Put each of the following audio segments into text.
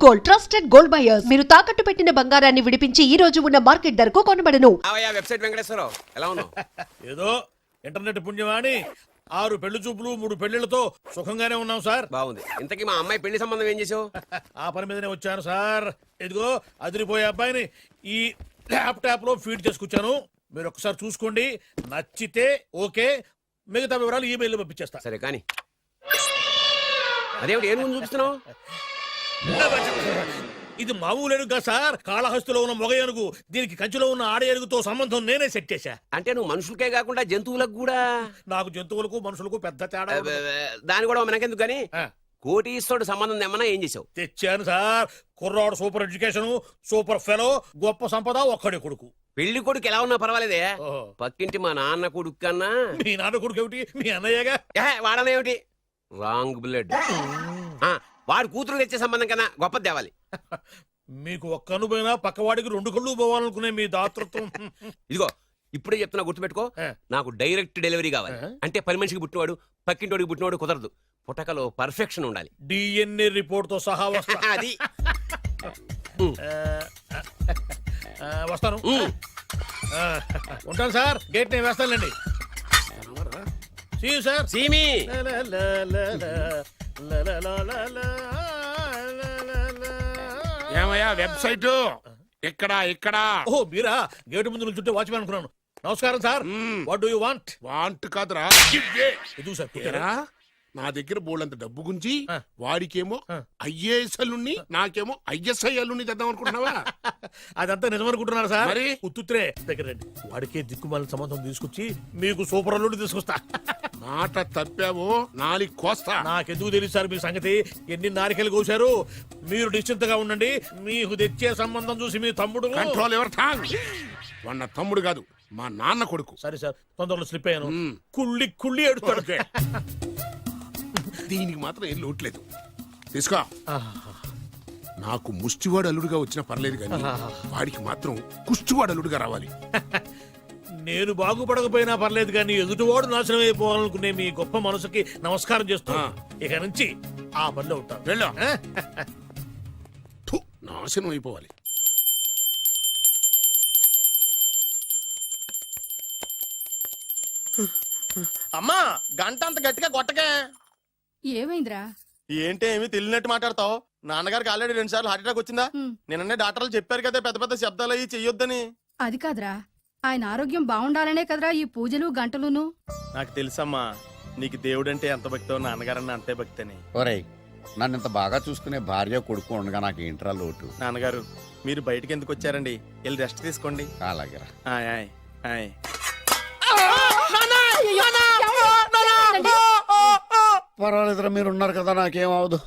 Gold, trusted gold buyers. మీరు తాకట్టు పెట్టిన బంగారాన్ని విడిపించి ఈ రోజు ఉన్న మార్కెట్ ధరకు కొనబడను. వెబ్సైట్ వెంకటేశ్వరరావు ఎలా ఉన్నావు? ఏదో ఇంటర్నెట్ పుణ్యమాని 6 పెళ్లి చూపులు 3 పెళ్లిళ్లతో సుఖంగానే ఉన్నాం సార్. బాగుంది. ఇంతకీ మా అమ్మాయి పెళ్లి సంబంధం ఏం చేసావు? ఆ పని మీదనే వచ్చాను సార్. ఇదిగో అదిరిపోయే అబ్బాయిని ఈ ల్యాప్టాప్ లో ఫీడ్ చేసుకొచ్చాను. మీరు ఒకసారి చూసుకోండి, నచ్చితే ఓకే, మిగతా వివరాలు ఈమెయిల్ పంపించేస్తా. సరే కానీ అదేమిటి ఏం ముందు చూపిస్తున్నావు? ఇది మామూలు ఏనుగు సార్, కాళహస్తిలో ఉన్న మొగ ఏనుగు. దీనికి కంచిలో ఉన్న ఆడ ఏనుగుతో సంబంధం నేనే సెట్ చేశా. అంటే నువ్వు మనుషులకే కాకుండా జంతువులకు కూడా? నాకు జంతువులకు మనుషులకు పెద్ద తేడా. దాని కూడా మనకెందుకు కానీ కోటీశ్వరుడు సంబంధం ఏమన్నా ఏం చేసావు? తెచ్చాను సార్. కుర్రాడు సూపర్ ఎడ్యుకేషన్, సూపర్ ఫెలో, గొప్ప సంపద, ఒక్కడే కొడుకు. పెళ్లి కొడుకు ఎలా ఉన్నా పర్వాలేదే, పక్కింటి మా నాన్న కొడుకు కన్నా. మీ నాన్న కొడుకు ఏమిటి? మీ అన్నయ్యగా. వాడనేమిటి? Wrong blood. వాడు కూతురు తెచ్చే సంబంధం కన్నా గొప్ప తేవాలి. మీకు ఒక్క అనుభవైనా పక్కవాడికి 2 కళ్ళు పోవాలనుకునే మీ దాతృత్వం. ఇదిగో ఇప్పుడే చెప్తున్నా, గుర్తుపెట్టుకో. నాకు డైరెక్ట్ డెలివరీ కావాలి. అంటే పని మనిషికి పుట్టినవాడు పక్కింటోడికి పుట్టినవాడు కుదరదు. పుట్టకలో పర్ఫెక్షన్ ఉండాలి. డిఎన్ఏ రిపోర్ట్ తో సహా వస్తా. అది వస్తాను. ఉంటాను సార్. గేట్ నేను వేస్తానులేండి. సార్ సీమి ఏమయ్యా వెబ్సైట్ ఇక్కడ? ఓ మీరా? గేటు ముందు నుంచుంటే వాచ్మెన్ అనుకున్నాను. నమస్కారం sir. What do you want? Want కాదురా, ఎదుగు సార్. నా దగ్గర బోల్డంత డబ్బు గుంచి వాడికేమో ఐఏఎస్ అల్లుని, నాకేమో ఐఎస్ఐ అల్లుని తెద్దాం అనుకుంటున్నావా? అదంతా నిజమనుకుంటున్నారు సార్. మరి ఉత్తుత్రే దగ్గర రండి. వాడికే దిక్కుమాలిన సంబంధం తీసుకొచ్చి మీకు సూపర్ అల్లుడి తీసుకొస్తా. మాట తప్పావో నాలుగు కోస్తా. నాకెందుకు తెలుసు సార్ మీ సంగతి? ఎన్ని నారికలు కోశారు. మీరు నిశ్చింతగా ఉండండి. మీకు తెచ్చే సంబంధం చూసి మీ తమ్ముడు. కంట్రోల్ ఎవర్ థాంగ్. వాడు నా తమ్ముడు కాదు, మా నాన్న కొడుకు. సరే సార్, తొందరలో స్లిప్ అయ్యాను. కుళ్ళి ఎడుతాడు. దీనికి మాత్రం ఏం లోట్లేదు. తీసుకో. నాకు ముష్టివాడు అల్లుడుగా వచ్చినా పర్లేదు కానీ వాడికి మాత్రం కుష్టివాడు అల్లుడుగా రావాలి. నేను బాగుపడకపోయినా పర్లేదు కానీ ఎదుటివాడు నాశనం అయిపోవాలనుకునే మీ గొప్ప మనసుకి నమస్కారం చేస్తున్నా. ఇక నుంచి ఆ పనిలో ఉంటాను. వెళ్ళా. నాశనం అయిపోవాలి. అమ్మా, గంట అంత గట్టిగా కొట్టకే. ఏమైందిరా? ఏంటి ఏమి తెలియనట్టు మాట్లాడతావు? నాన్నగారికి ఆల్రెడీ 2 సార్లు హార్ట్ అటాక్ వచ్చిందా? నిన్ననే డాక్టర్లు చెప్పారు కదా పెద్ద పెద్ద శబ్దాలు అయ్యి చెయ్యొద్దని. అది కాదురా, ఆయన ఆరోగ్యం బాగుండాలనే కదరా ఈ పూజలు గంటలును. నాకు తెలుసమ్మా, నీకు దేవుడంటే ఎంత భక్తో నాన్నగారన్న అంతే భక్తి అని. ఒరేయ్, నన్ను ఇంత బాగా చూసుకునే భార్య కొడుకు ఉండగా నాకు ఏంట్రా లోటు? నాన్నగారు, మీరు బయటికి ఎందుకు వచ్చారండి? వెళ్ళి రెస్ట్ తీసుకోండి. అలాగేరా. పర్వాలేదురా, మీరు ఉన్నారు కదా, నాకేమవదు.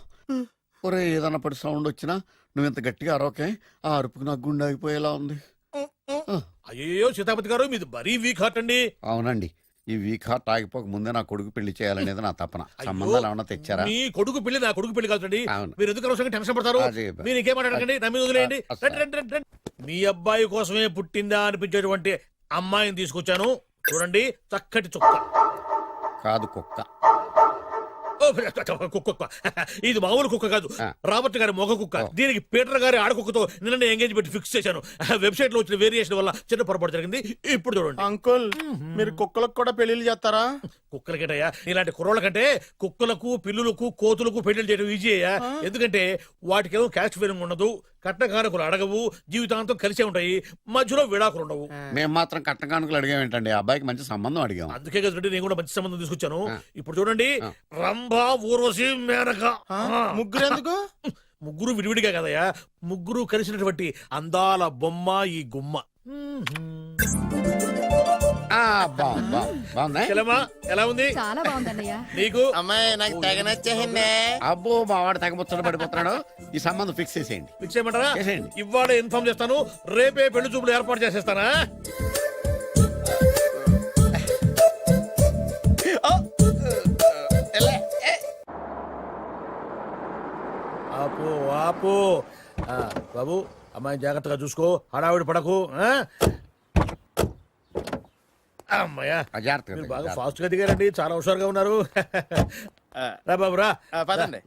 ఒరే, ఏదన్నా పడి సౌండ్ వచ్చినా నువ్వు ఇంత గట్టిగా అరవకే. ఆ అరుపుకి నాకు గుండె ఆగిపోయేలా ఉంది. అయ్యో సీతాపతి గారు, మీది మరీ వీక్ హార్ట్ అండి. అవునండి, ఈ వీక్ హార్ట్ ఆగిపోక ముందే నా కొడుకు పెళ్లి చేయాలనేది నా తపన. సంబంధాలు ఏమన్నా తెచ్చారా? మీ కొడుకు పెళ్లి నా కొడుకు పెళ్లి కాదండి. అవును. మీరు ఎందుకు అవసరంగా టెన్షన్ పడతారు? మీరు ఇంకేమాటండి, నమ్మి వదిలేయండి. మీ అబ్బాయి కోసమే పుట్టిందా అనిపించేటువంటి అమ్మాయిని తీసుకొచ్చాను. చూడండి, చక్కటి చుక్క. కాదు, కుక్క. కుక్క. ఇది మామూలు కుక్క కాదు, రాబర్ట్ గారి మొగ కుక్క. దీనికి పీటర్ గారి ఆడకుక్కతో నిన్న ఎంగేజ్మెంట్ ఫిక్స్ చేశాను. వెబ్సైట్ లో వచ్చిన వేరియేషన్ వల్ల చిన్న పొరపాటు జరిగింది. ఇప్పుడు చూడండి. అంకుల్, మీరు కుక్కలకు కూడా పెళ్లిళ్ళు చేస్తారా? కుక్కలకేటయ్యా, ఇలాంటి కుర్రోళ్ళ కంటే కుక్కలకు, పిల్లులకు, కోతులకు పెళ్లి చేయడం ఈజీ అయ్యా. ఎందుకంటే వాటికేమో క్యాస్ట్ ఫీలింగ్ ఉండదు, కట్నకానుకలు అడగవు, జీవితాంతం కలిసే ఉంటాయి, మధ్యలో విడాకులు ఉండవు. మేము మాత్రం కట్నకానుకలు అడిగామేంటండి? అబ్బాయికి మంచి సంబంధం అడిగాం. అందుకే కదండి నేను కూడా మంచి సంబంధం తీసుకొచ్చాను. ఇప్పుడు చూడండి, రంభా, ఊర్వశి, మేనక. ముగ్గురు ఎందుకు? ముగ్గురు విడివిడిగా కదయ్యా, ముగ్గురు కలిసినటువంటి అందాల బొమ్మ ఈ గుమ్మ. ఎలా ఉంది? చాలా బాగుందన్నయ్య. నీకు? అమ్మాయి నాకు తెగ నచ్చేసిందే. అబ్బో, మా వాడు తెగబుచ్చట పడిపోతున్నాడు. ఈ సంబంధం ఫిక్స్ చేసేయండి. ఫిక్స్ చేయమంటారా? ఇవాళ ఇన్ఫార్మ్ చేస్తాను, రేపే పెళ్లి చూపులు ఏర్పాటు చేసేస్తానా? ఆపు ఆపు. బాబు, అమ్మాయి జాగ్రత్తగా చూసుకో, హడావిడి పడకు. అమ్మాయ్యా, మీరు బాగా ఫాస్ట్ గా దిగారండి, చాలా హుషారుగా ఉన్నారు. రా బాబు, రా. పదండి.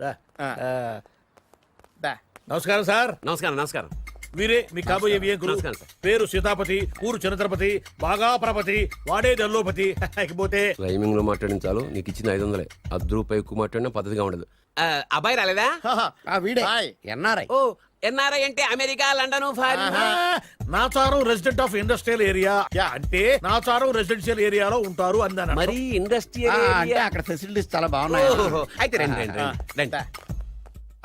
నమస్కారం సార్. నమస్కారం నమస్కారం. వీరే మీ కాబోయే వియంకులు. నమస్కారం సార్. పేరు సీతాపతి, ఊరు చిన్నతిరుపతి, బాగా ప్రపతి, వాడే దల్లోపతి. ఇకపోతే టైమింగ్ లో మాట్లాడించాలు నీకు ఇచ్చిన 500. రూపాయి ఎక్కువ మాట్లాడినా పద్ధతిగా ఉండదు. అబ్బాయి రాలేదా? ఆ వీడే హాయ్. ఎన్ఆర్ఐ. ఓ ఎన్ఆర్ఐ అంటే America, London, foreign. Nacharam resident of industrial area అంటే నాచారం రెసిడెన్షియల్ ఏరియాలో ఉంటారు అందాను. మరి ఇండస్ట్రియల్ అంటే అక్కడ ఫెసిలిటీస్ చాలా బాగున్నాయి. అయితే రండి రండి రండి.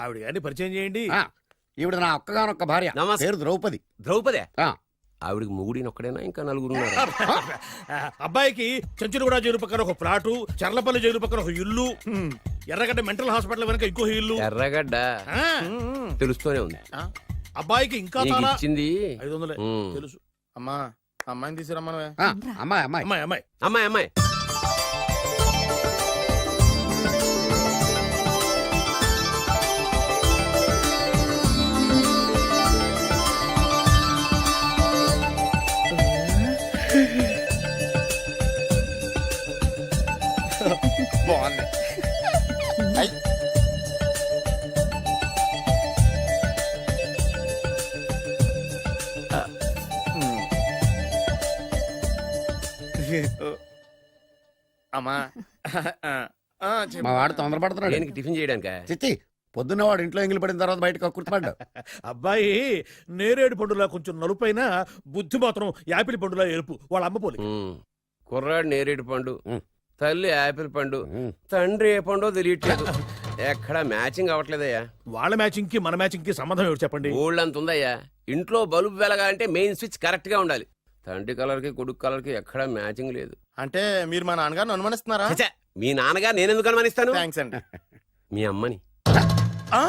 ఆవిడ గారిని పరిచయం చేయండి. ఆ, ఈవిడ నా ఒక్కగానొక్క భార్య. నమస్తే. పేరు ద్రౌపది. ద్రౌపదే ఆ, ఆవిడికి మొగుడిని ఒక్కడేనా ఇంకా నలుగురు ఉన్నారు? అబ్బాయికి చెంచులగూడ జైలు పక్కన ఒక ప్లాటు, చర్లపల్లి జైలు పక్కన ఒక ఇల్లు, ఎర్రగడ్డ మెంటల్ హాస్పిటల్ వెనక ఇంకో ఇల్లు. ఎర్రగడ్డ ఆ, తెలుస్తూనే ఉంది. అబ్బాయికి ఇంకా నీకు చాలా ఇచ్చింది 500 ఉమ్. తెలుసు. అమ్మా అమ్మాయిని తీసుకురమ్మనవే. ఆ, అమ్మాయి అమ్మాయి. అమ్మాయి అమ్మాయి అమ్మాయి అమ్మాయి. బాగుంది. ఐ. అమ్మా చెప్పు. మా వాడు తొందరపడుతున్నాడు. దేనికి టిఫిన్ చేయడానికా? చిచ్చి పొద్దున్న వాడు ఇంట్లో ఎంగిలి పడిన తర్వాత బయటకు కుర్తుపడ్డాడు. అబ్బాయి నేరేడు పండులా కొంచెం నలుపైన, బుద్ధి మాత్రం యాపిల్ పండులా ఎరుపు. వాళ్ళ అమ్మ పోలి. ఉమ్. కుర్రాడు నేరేడు పండు, ఉమ్. తల్లి యాపిల్ పండు, ఉమ్. తండ్రి ఏ పండో తెలియట్లేదు. ఎక్కడ మ్యాచింగ్ అవ్వట్లేదయ్యా. వాళ్ళ మ్యాచింగ్ కి మన మ్యాచింగ్ కి సంబంధం ఏమిటి చెప్పండి. ఊళ్ళంత ఉందయ్యా. ఇంట్లో బల్బు వెలగాలంటే మెయిన్ స్విచ్ కరెక్ట్ గా ఉండాలి. తండ్రి కలర్ కి కొడుకు కలర్ కి ఎక్కడ మ్యాచింగ్ లేదు. అంటే మీరు మా నాన్నగారిని అనుమానిస్తున్నారా? ఛ, మీ నాన్నగారు నేనెందుకు అనుమానిస్తాను? థ్యాంక్స్ అండి. మీ అమ్మని. ఆ?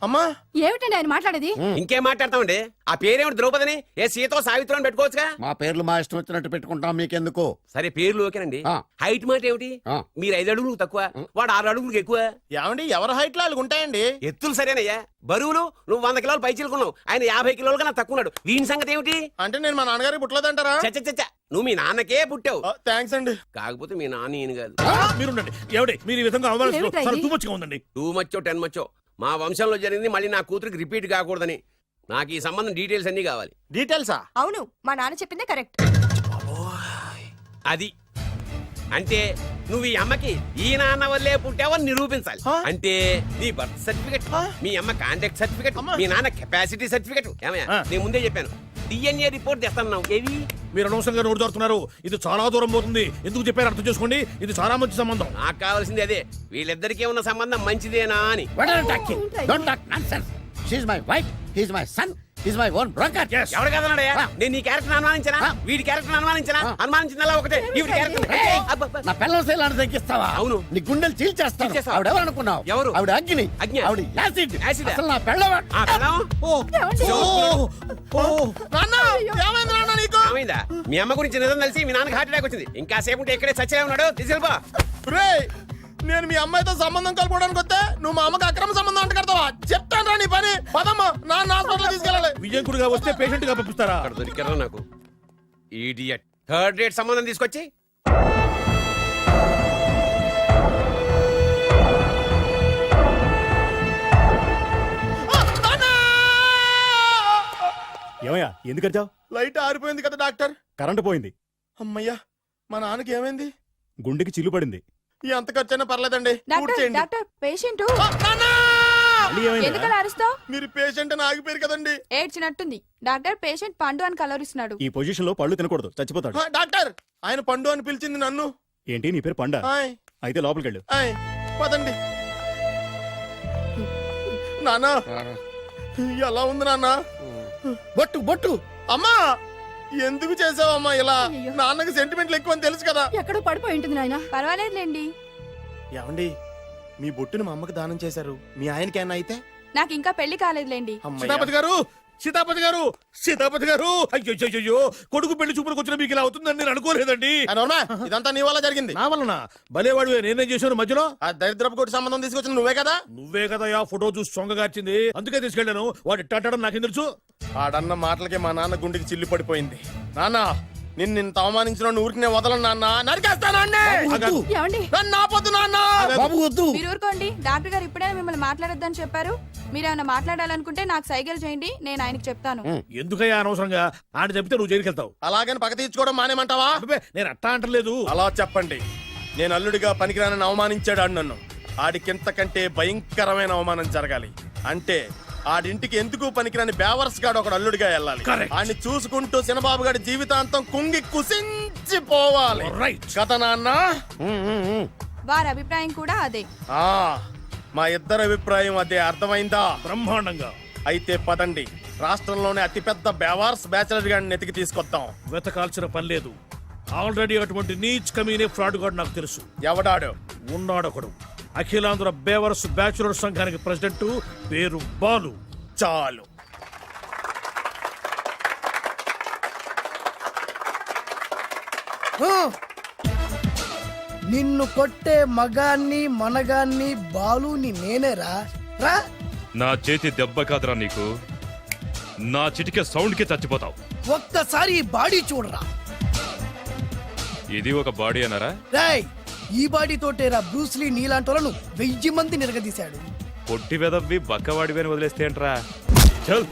అమ్మా ఏమిటండి ఆయన మాట్లాడేది? ఇంకేం మాట్లాడతామండి? ఆ పేరేమిటి ద్రౌపదిని? ఏ సీతో సావిత్రం అని పెట్టుకోవచ్చుగా. మా పేర్లు మా ఇష్టం వచ్చినట్టు పెట్టుకుంటాం, మీకెందుకు? సరే పేర్లు ఓకేనండి. ఆ. హైట్ మాట ఏమిటి? ఆ. మీరు 5 అడుగులు తక్కువ, వాడు 6 అడుగులకు ఎక్కువ. ఏమండి ఎవరి హైట్ లో వాళ్ళకి ఉంటాయండి. ఎత్తులు సరేనయ్యా. బరువులు నువ్వు 100 కిలోలు పై చిలుకున్నావు, ఆయన 50 కిలోలు కన్నా తక్కువ ఉన్నాడు. వీని సంగతి ఏమిటి? అంటే నేను మా నాన్నగారికి పుట్టలేదంటారా? చచ్చ నువ్వు మీ నాన్నకే పుట్టావు. థ్యాంక్స్ అండి. కాకపోతే మీ నాన్న ఈయన కాదు. మీరుండండి. ఏమిటి మీరు ఈ విధంగా ఏమిటా ఇది? తూమచ్చిగా ఉందండి. 2 మచ్చో 10 మచ్చో మా వంశంలో జరిగింది మళ్ళీ నా కూతురికి రిపీట్ కాకూడదని నాకు ఈ సంబంధం డీటెయిల్స్ అన్ని కావాలి. డీటెయిల్సా? అవును మా నాన్న చెప్పిందే కరెక్ట్. అది అంటే నువ్వు ఈ అమ్మకి ఈ నాన్న వల్లే పుట్టావని నిరూపించాలి. హా? అంటే నీ బర్త్ సర్టిఫికెట్, మీ అమ్మ కాంటాక్ట్ సర్టిఫికెట్, అమ్మా. మీ నాన్న కెపాసిటీ సర్టిఫికెట్. ఏమయ్యా ఆ. నేను ముందే చెప్పాను DNA రిపోర్ట్ తెస్తాను. ఏవి? మీరు అనవసరంగా నోరు జారుతున్నారు. ఇది చాలా దూరం పోతుంది. ఎందుకు చెప్పారు అర్థం చేసుకోండి. ఇది చాలా మంచి సంబంధం. నాకు కావాల్సింది అదే, వీళ్ళిద్దరికీ ఉన్న సంబంధం మంచిదేనా అని. What are you talking? Don't talk nonsense. She's my wife, he's my son, he's my own broker. Yes. ఎవరు కదన్నాడయ్యా? ఆ. నేను నీ క్యారెక్టర్ అనుమానించనా? ఆ. వీడి క్యారెక్టర్ అనుమానించనా? ఆ. అనుమానించిందల్లా ఒకటే. వీడి క్యారెక్టర్ నా పిల్లల శైలాన్ని తగ్గిస్తావా? అవును. నీ గుండెలు చీల్చేస్తాను. చీల్చేస్తావా? ఆవిడ ఎవరు అనుకున్నావు? ఎవరు? ఆవిడ అగ్ని. అగ్ని? ఆవిడ యాసిడ్. యాసిడా? అసలు నా పిల్లవ. ఆ పిల్లం? నాన్న ఏమైంది నాన్న నీకు? ఏమైందా? మీ అమ్మ గురించి నిజం తెలిసి మీ నాన్నకి హార్ట్ అటాక్ వచ్చింది. ఇంకా సేపు ఉంటే ఇక్కడే చచ్చలే ఉన్నాడు. తీసుకెళ్ళిపో. రేయ్, నేను మీ అమ్మాయితో సంబంధం కలుపుకోవడానికి వస్తే నువ్వు మా అమ్మకి అక్రమ సంబంధం అంట కడతావా? చెప్తాను రా నీ పని. పదమ్మా నాన్న హాస్పిటల్ తీసుకెళ్ళాలి. విజయకుడిగా వస్తే పేషెంట్ గా పంపిస్తారా? అక్కడ దొరికారా నాకు ఈడియట్. 3rd రేట్ సంబంధం తీసుకొచ్చి ఏమయ్యా ఎందుకు వచ్చావు? లైట్ ఆరిపోయింది కదా డాక్టర్. కరెంటు పోయింది. అమ్మయ్యా మా నాన్నకి ఏమైంది? గుండెకి చిల్లు పడింది. ఎంత ఖర్చైనా పర్లేదండి. పూర్తి డాక్టర్ చేయండి. డాక్టర్ పేషెంట్ నాన్న! మళ్ళీ ఏమైందిరా? ఎందుకలా అరుస్తావు? మీరు పేషెంట్ అని ఆగిపోయారు కదండి. ఏడ్చినట్టుంది. డాక్టర్ పేషెంట్ పండు అని కలవరిస్తున్నాడు. ఈ పొజిషన్ లో పళ్ళు తినకూడదు, చచ్చిపోతాడు. డాక్టర్ ఆయన పండు అని పిలిచింది నన్ను. ఏంటి నీ పేరు పండా? ఆయ్, అయితే లోపలికి వెళ్ళు. ఆయ్, పదండి. నాన్న ఎలా ఉంది నాన్న? బొట్టు బొట్టు. అమ్మా ఎందుకు చేసావమ్మా ఇలా? అయ్యో. నాన్నకి సెంటిమెంట్లు ఎక్కువ అని తెలుసు కదా. ఎక్కడో పడిపోయి ఉంటుంది నాయన. పర్వాలేదులేండి. ఏమండి మీ బొట్టుని మా అమ్మకి దానం చేశారు, మీ ఆయనకి ఏమన్నా అయితే? నాకు ఇంకా పెళ్లి కాలేదులేండి. అమ్మయ్య. సీతాపతి గారు, సీతాపతి గారు, సీతాపతి గారు. అయ్యో కొడుకు పెళ్లి చూపులకు వచ్చిన మీకు ఇలా అవుతుందని నేను అనుకోలేదండి. అనవునా? ఇదంతా నీ వల్ల జరిగింది. నా వలన భలేవాడు నేనేం చేశాను మధ్యలో? ఆ దరిద్రపు కొట్టి సంబంధం తీసుకొచ్చిన నువ్వే కదా. నువ్వే కదా ఆ ఫోటో చూసి సొంగగార్చింది. అందుకే తీసుకెళ్ళాను. వాడు ఇట్టాడని నాకేం తెలుసు? ఆడన్న మాటలకే మా నాన్న గుండెకి చిల్లు పడిపోయింది. నాన్న నిన్ను అవమానించిన ఊరికి నేను వదలను నాన్న. నరికేస్తానండి. వద్దు. ఏమండి? నన్ను ఆపొద్దు నాన్న. బాబు వద్దు. మీరు ఊరుకోండి. డాక్టర్ గారు ఇప్పుడే మిమ్మల్ని మాట్లాడొద్దని చెప్పారు. మీరేమైనా మాట్లాడాలనుకుంటే నాకు సైగలు చేయండి, నేను ఆయనకి చెప్తాను. ఎందుకయ్యా అనవసరంగా ఆయన చెప్తే నువ్వు జైలుకి వెళ్తావు. అలాగని పక్క తీర్చుకోవడం మానేమంటావా? అబ్బే, నేను అట్టా అంటలేదు. అలా చెప్పండి. నేను అల్లుడిగా పనికిరానని అవమానించాడు ఆడు నన్ను. ఆడికింతకంటే భయంకరమైన అవమానం జరగాలి. అంటే ఆడింటికి ఎందుకు పనికిరాని బేవర్స్ గాడు ఒకడు అల్లుడిగా వెళ్ళాలి. Correct. ఆడిని చూసుకుంటూ చిన్నబాబు గారి జీవితాంతం కుంగి కుసించిపోవాలి. Right. కదా నాన్న? వారి అభిప్రాయం కూడా అదే. ఆ, మా ఇద్దరి అభిప్రాయం అదే. అర్థమైందా? బ్రహ్మాండంగా. అయితే పదండి, రాష్ట్రంలోనే అతిపెద్ద బేవార్స్ బ్యాచిలర్ గాడిని ఎతికి తీసుకొద్దాం. వెతకాల్సిన పని లేదు. ఆల్రెడీ అటువంటి నీచ్ కమీనే ఫ్రాడ్ గాడు నాకు తెలుసు. ఎవడాడు? ఉన్నాడొకడు. అఖిలాంధ్ర బేవర్స్ బ్యాచులర్ సంఘానికి ప్రెసిడెంట్, పేరు బాలు. చాలు. నిన్ను కొట్టే మగాన్ని మనగాన్ని బాలుని నేనేరా రా. నా చేతి దెబ్బ కాదురా నీకు, నా చిటికే సౌండ్ కి చచ్చిపోతావు. ఒక్కసారి ఈ బాడీ చూడరా. ఇది ఒక బాడీ అన్నారా? రేయ్, ఈ బాడీ తోటేరా బ్రూస్లీ నీలాంటోలను 1000 మంది నిరగదీశాడు. పొట్టి వెదవ్వి బక్కవాడివి అని వదిలేస్తే ఏంట్రా? చల్.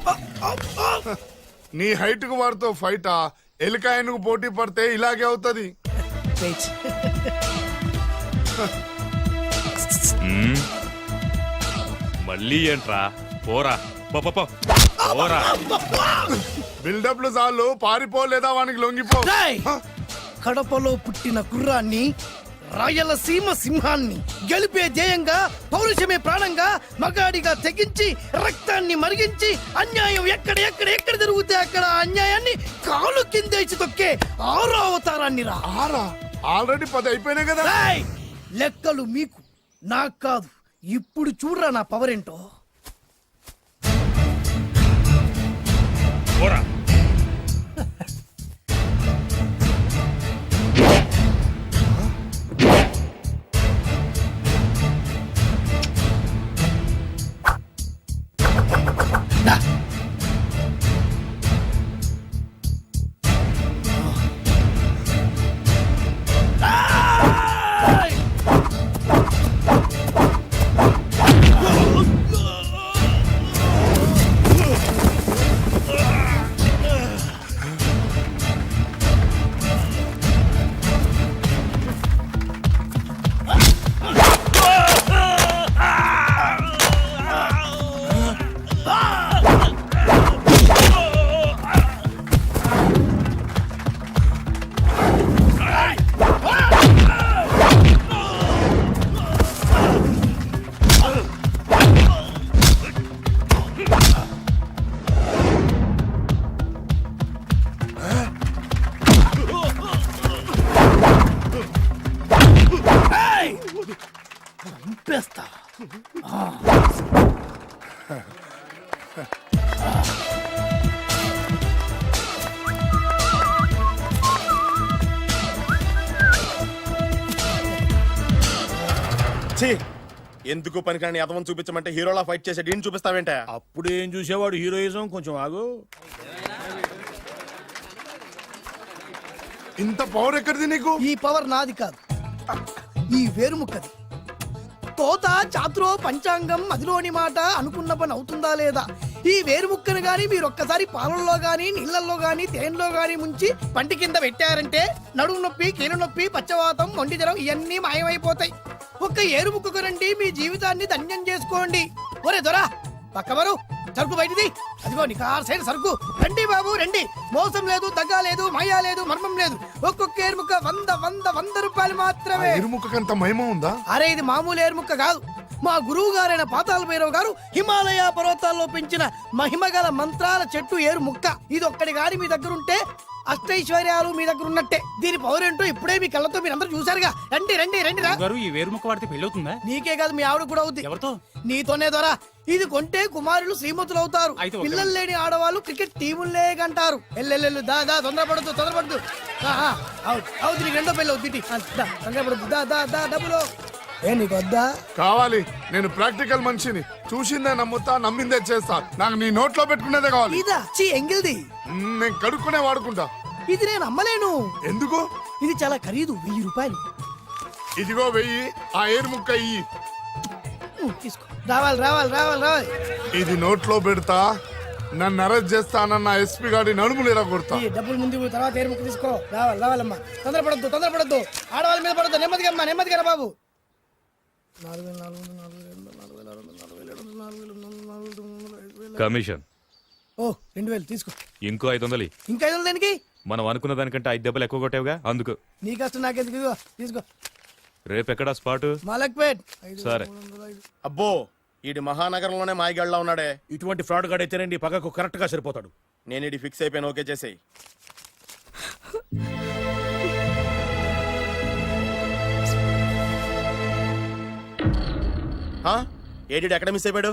నీ హైట్ కు వాడితో ఫైటా? ఎలికాయనకు పోటీ పడితే ఇలాగే అవుతది. వెయిట్. మ్మ్. మళ్ళీ ఏంట్రా? పోరా పో, పో, పో. పోరా. బిల్డప్లు చాలు, పారిపోలేదా వానికి లొంగిపో. రేయ్, కడపలో పుట్టిన కుర్రాన్ని, రాయలసీమ సింహాన్ని గెలిపే ధ్యేయంగా, పౌరుషమే ప్రాణంగా, మగాడిగా తెగించి రక్తాన్ని మరిగించి అన్యాయం ఎక్కడ జరుగుతే అక్కడ అన్యాయాన్ని కాలు కిందేసి తొక్కే 6వ అవతారాన్ని రా. ఆల్రెడీ 10 అయిపోయినాయి కదా. రేయ్, లెక్కలు మీకు, నాకు కాదు. ఇప్పుడు చూడరా నా పవర్ ఏంటో. పోరా. చంపేస్తా. ఎందుకు పనికిరాని అదవం చూపించమంటే హీరోలా ఫైట్ చేసే డీన్ చూపిస్తావేంట? అప్పుడు ఏం చూసేవాడు హీరోయిజం. కొంచెం ఆగు. ఇంత పవర్ ఎక్కడిది నీకు? ఈ పవర్ నాది కాదు, ఈ వేరుముక్కది. తోత చాతురో పంచాంగం అదిలోని మాట అనుకున్న పని అవుతుందా లేదా? ఈ వేరుముక్కను గాని మీరొక్కసారి పాలల్లో గాని నీళ్లలో గాని తేనెలో గాని ముంచి పంటి కింద పెట్టారంటే నడుము నొప్పి, కీలు నొప్పి, పచ్చవాతం, మొండి జ్వరం ఇవన్నీ మాయమైపోతాయి. ఒక్క ఏరుముక్కకు రండి, మీ జీవితాన్ని ధన్యం చేసుకోండి. ఒరే దొరా, పక్కవరు సరుకు బయటిది. అదిగో నికార్సైన సరుకు. రండి బాబు రండి. మోసం లేదు, దగ్గ లేదు, మాయా లేదు, మర్మం లేదు. ఒక్కొక్క ఏరుముక్క 100 రూపాయలు మాత్రమే. ఇరుముఖకంత మహిమ ఉందా? అరే, ఇది మామూలు ఏరుముక్క కాదు. మా గురువు గారైన పాతాళ భైరవ్ గారు హిమాలయ పర్వతాల్లో పెంచిన మహిమగల మంత్రాల చెట్టు ఏరు ముక్క. ఇది ఒక్కడి గాని మీ దగ్గర ఉంటే అష్టైశ్వర్యాలు మీ దగ్గర ఉన్నట్టే. దీని పవర్ ఏంటో ఇప్పుడే మీ కళ్ళతో మీరందరూ చూసారుగా. రండి రండి రండి రా. ఈ వేరుముక్క వాడితే పెళ్ళవుతుందా? నీకే కాదు, మీ ఆవిడ కూడా అవుద్ది. ఎవరితో? నీతోనే ద్వారా. ఇది కొంటే కుమారులు శ్రీమంతులు అవుతారు. పిల్లలు లేని ఆడవాళ్ళు క్రికెట్ టీములే కంటారు. ఎల్లెల్లెల్లు దా దా, తొందరపడద్దు. అవుతుంది, నీకు రెండో పెళ్ళి అవుతుంది. తొందరపడద్దు, దా దా దా. డబ్బులు ఏ నీకు వద్దా? కావాలి. నేను ప్రాక్టికల్ మనిషిని. చూసిందే నమ్ముతా, నమ్మిందే చేస్తా. నాకు నీ నోట్లో పెట్టుకునేదే కావాలి. ఇదా చీ ఎంగిల్ది. నేను కడుక్కునే వాడుకుంటా. ఇది నేను అమ్మలేను. ఎందుకు? ఇది చాలా ఖరీదు, 1000 రూపాయలు. ఇదిగో 1000. ఆ ఏరు ముక్క ఇయ్యి. తీసుకో. రావాలి రావాలి రావాలి రావాలి. ఇది నోట్లో పెడతా నన్ను అరెస్ట్ చేస్తానన్న ఎస్పీ గారి నడుములు ఇలా కొడతా. ఈ డబ్బులు ముందు తర్వాత ఏరు ముక్కు తీసుకో. రావాలి రావాలమ్మా. తొందరపడద్దు ఆడవాళ్ళ మీద పడద్దు. నెమ్మదిగా అమ్మా నెమ్మదిగా రా బాబు. 4,000 కమిషన్ ఓ 2,000 తీసుకో. ఇంకో 500. ఇంకా 500 దేనికి? మనం అనుకున్న దానికంటే 5 దెబ్బలు ఎక్కువ కొట్టావుగా అందుకు. నీ కష్టం నాకెందుకు? ఇదిగో తీసుకో. రేపెక్కడా స్పాట్? మలక్పేట్. సరే. అబ్బో ఈడి మహానగరంలోనే మాయగాళ్ళ ఉన్నాడే. ఇటువంటి ఫ్రాడ్ గాడు అయితేనే నీ పగకు కరెక్ట్ గా సరిపోతాడు. నేను ఇది ఫిక్స్ అయిపోయాను, ఓకే చేసేయి. ఏడి ఎక్కడ మిస్ అయిపోయాడు?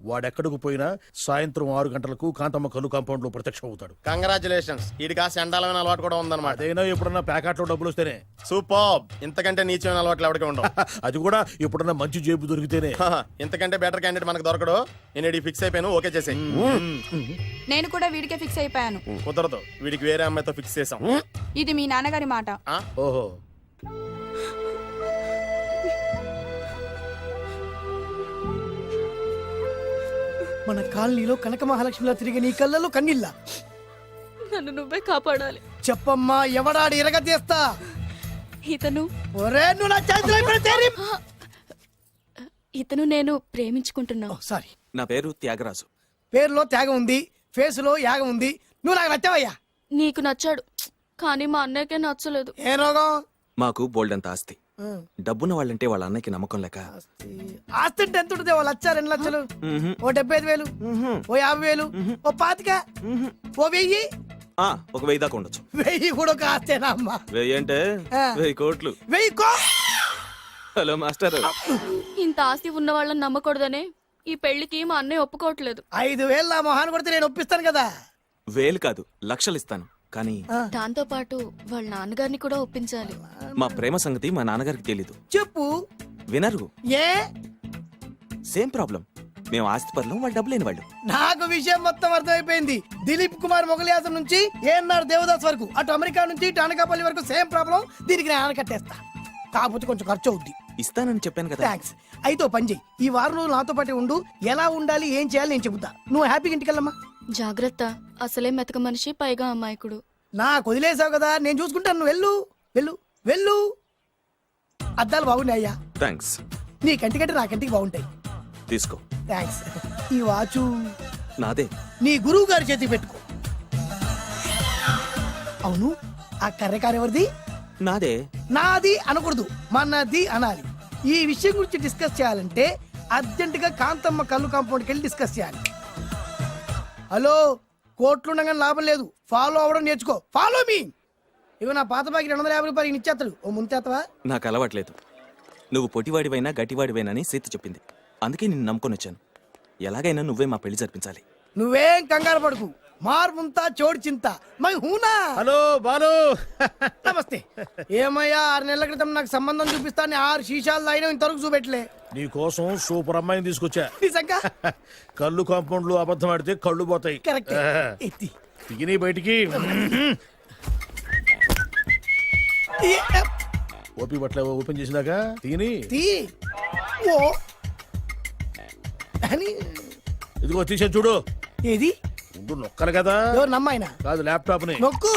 వాడెక్కడికి పోయినా సాయంత్రం 6 గంటలకు కాంతమ్మ కల్లు కాంపౌండ్ లో ప్రత్యక్షం అవుతాడు. కంగ్రాచులేషన్స్, ఈడికి ఆ చండాలమైన అలవాటు కూడా ఉందన్నమాట. అదైనా ఎప్పుడన్నా ప్యాకెట్లో డబ్బులు వస్తేనే. సూపర్, ఇంతకంటే నీచమైన అలవాట్లు ఎవరికి ఉండవు. అది కూడా ఎప్పుడన్నా మంచి జేబు దొరికితేనే. ఇంతకంటే బెటర్ క్యాండిడేట్ మనకు దొరకడు. నేను ఇది ఫిక్స్ అయిపోయాను, ఓకే చేసేయి. నేను కూడా వీడికే ఫిక్స్ అయిపోయాను. కుదరదు, వీడికి వేరే అమ్మాయితో ఫిక్స్ చేసాం. ఇది మీ నాన్నగారి మాట. ఓహో, మన కాలనీలో కనక మహాలక్ష్మిలా తిరిగి నీ కళ్ళలో కన్నీళ్ళ. నన్ను నువ్వే కాపాడాలి. చెప్పమ్మా, ఎవడాడి ఎరగ తీస్తా. ఇతను ఒరే నువ్వు నా చేతిలో ఇప్పుడు తేరి. ఇతను నేను ప్రేమించుకుంటున్నావు. సారీ, నా పేరు త్యాగరాజు. పేరులో త్యాగం ఉంది, ఫేసులో యాగం ఉంది. నువ్వు నాకు నచ్చావయ్యా. నీకు నచ్చాడు, కానీ మా అన్నయ్యకే నచ్చలేదు. ఏ రోగం? మాకు బోల్డంత ఆస్తి. డబ్బున్న వాళ్ళంటే వాళ్ళ అన్నకి నమ్మకం లేక. ఆస్తి అంటే ఎంత ఉంటుంది? ఓ 1,00,000 2 లక్షలు, ఓ 75,000, ఓ 50,000, ఓ 25,000, ఓ 1000. ఒక 1000 దాకా ఉండొచ్చు. 1000 కూడా ఒక ఆస్తేనా అమ్మా? 1000 అంటే 1000 కోట్లు. 1000 హలో మాస్టర్. ఇంత ఆస్తి ఉన్న వాళ్ళని నమ్మకూడదనే ఈ పెళ్లికి మా అన్నయ్య ఒప్పుకోవట్లేదు. 5,000 నా మొహాన్ని కొడితే నేను ఒప్పిస్తాను కదా. 1000 కాదు, లక్షలు ఇస్తాను. కానీ దాంతో పాటు వాళ్ళ నాన్నగారిని కూడా ఒప్పించాలి. మా ప్రేమ సంగతి మా నాన్నగారికి తెలీదు. చెప్పు. వినరు. ఏ? Same problem. మేము ఆస్తి పరులం, వాళ్ళు డబ్బు లేని వాళ్ళు. నాకు విషయం మొత్తం అర్థమైపోయింది. దిలీప్ కుమార్ మొగలియాసం నుంచి ఏఎన్ఆర్ దేవదాస్ వరకు, అటు అమెరికా నుంచి ఇటు అనకాపల్లి వరకు సేమ్ ప్రాబ్లం. దీనికి నేను కట్టేస్తా, కాకపోతే కొంచెం ఖర్చు అవుద్ది. ఇస్తానని చెప్పాను కదా. థ్యాంక్స్. అయితే ఓ పని చెయ్యి, ఈ వారం రోజులు నాతో పాటే ఉండు. ఎలా ఉండాలి, ఏం చేయాలి నేను చెబుతా. నువ్వు హ్యాపీగా ఇంటికి వెళ్ళమ్మా. జాగ్రత్త, అసలే మెతక మనిషి, పైగా అమాయకుడు. నాకు వదిలేసావు కదా, నేను చూసుకుంటాను. నువ్వు వెళ్ళు వెళ్ళు వెళ్ళు. అద్దాలు బాగున్నాయి అయ్యా. థ్యాంక్స్. నీ కంటికంటే నా కంటికి బాగుంటాయి. తీసుకో. థ్యాంక్స్. ఈ వాచు నాదే. నీ గురువు గారి చేతికి పెట్టుకో. అవును, ఆ కర్రెకారు ఎవరిది? నాదే. నాది అనకూడదు, మనది అనాలి. ఈ విషయం గురించి డిస్కస్ చేయాలంటే అర్జెంట్ గా కాంతమ్మ కల్లు కాంపౌండ్కి వెళ్ళి డిస్కస్ చేయాలి. హలో, కోట్లుండగానే లాభం లేదు. ఫాలో అవ్వడం నేర్చుకో. Follow me. ఇవి నా పాత బాకి 250 రూపాయలు ఇచ్చేస్తాడు. ఓ ముంతేత్తవా? నాకు అలవాట్లేదు. నువ్వు పొటివాడివైనా గట్టివాడివైనా సీత చెప్పింది. అందుకే నిన్ను నమ్ముకొని వచ్చాను. ఎలాగైనా నువ్వే మా పెళ్లి జరిపించాలి. నువ్వేం కంగారు పడకు. మార్ ముంతా చోడు చింత మై హూనా. హలో బాలు. నమస్తే. ఏమయ్యా, 6 నెలల క్రితం నాకు సంబంధం చూపిస్తాను 6 శీషాలు అయినా ఇంతవరకు చూపెట్టలే. నీ కోసం సూపర్ అమ్మాయిని తీసుకొచ్చా. నిజంగా? కళ్ళు కాంపౌండ్ లో అబద్ధం ఆడితే కళ్ళు పోతాయి. కరెక్ట్. ఎత్తి తిని బయటికి. ఓపి బట్ల ఓపెన్ చేసినాక తిని తీ. ఓ అని. ఇదిగో తీసే చూడు. ఏది? ఉండు, నొక్కలు కదా. ఎవరు నమ్మాయినా? కాదు, ల్యాప్టాప్ ని నొక్కు.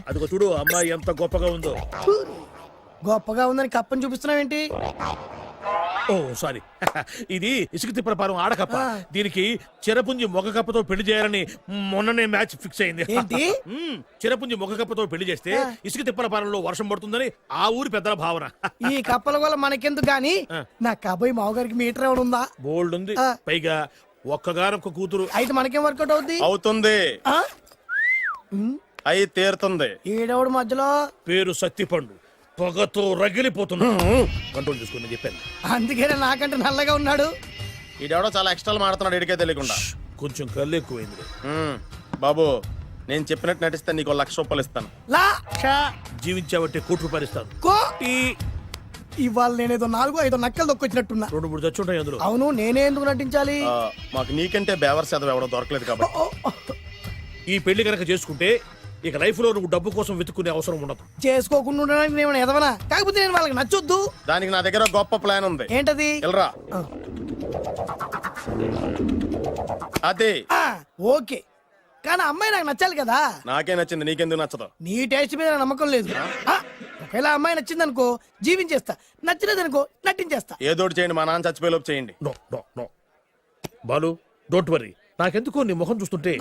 అదిగో చూడు, అమ్మాయి ఎంత గొప్పగా ఉందో. గొప్పగా ఉందని కప్పని చూపిస్తున్నావేంటి? ఓ సారీ. ఇది ఇసుక తిప్పల పారం ఆడకప్ప. దీనికి చిరపుంజి మొగ కప్పతో పెళ్లి చేయాలని మొన్ననే మ్యాచ్ ఫిక్స్ అయింది. ఏంటి? చిరపుంజి మొగ కప్పతో పెళ్లి చేస్తే ఇసుక తిప్పల పారంలో వర్షం పడుతుందని ఆ ఊరి పెద్దల భావన. ఈ కప్పల వల్ల మనకెందుకు గాని, నా కాబోయే మావగారికి మీటర్ ఎవడు ఉందా? బోల్డ్ ఉంది. పైగా ఒక్కగారొక్క కూతురు. అయితే మనకేం వర్కౌట్ అవుద్ది? అవుతుంది, ఆ? అయి తీరుతుంది. ఈడవుడు మధ్యలో. పేరు సత్తిపండు. పొగతో రగిలిపోతున్నా. కంట్రోల్ చేసుకోండి చెప్పాను. అందుకేనే నాకంటే నల్లగా ఉన్నాడు. ఈడెవడో చాలా ఎక్స్ట్రాలు మాడుతున్నాడు, ఇడికే తెలియకుండా. కొంచెం కళ్ళు ఎక్కువైంది. బాబు, నేను చెప్పినట్టు నటిస్తే నీకు 1,00,000 రూపాయలు ఇస్తాను. జీవించావంటే ₹1,00,000 ఇస్తాను. ఇవాళ నేనేదో 4-5 నక్కలు దొక్కొచ్చినట్టున్నా. 2-3 చచ్చుంటాయి అందులో. అవును, నేనే ఎందుకు నటించాలి? మాకు నీకంటే బేవర్ శాతం ఎవడో దొరకలేదు కాబట్టి. ఈ పెళ్లి కనుక చేసుకుంటే ఇక లైఫ్ లో నువ్వు డబ్బు కోసం వెతుక్కునే అవసరం ఉండదు. చేసుకోకుండా ఉండడానికి నేను ఎదవనా? కాకపోతే నేను వాళ్ళకి నచ్చొద్దు. దానికి నా దగ్గర గొప్ప ప్లాన్ ఉంది. ఏంటది? వెళ్ళరా. అదే. ఓకే, కానీ అమ్మాయి నాకు నచ్చాలి కదా. నాకే నచ్చింది, నీకెందుకు నచ్చదు? నీ టేస్ట్ మీద నాకు నమ్మకం లేదు. ఒకవేళ అమ్మాయి నచ్చింది అనుకో జీవించేస్తా, నచ్చలేదు అనుకో నటించేస్తా. ఏదోటి చేయండి, మా నాన్న చచ్చిపోయేలోపు చేయండి. No no no Balu, don't worry. నాకెందుకో నీ ముఖం చూస్తుంటే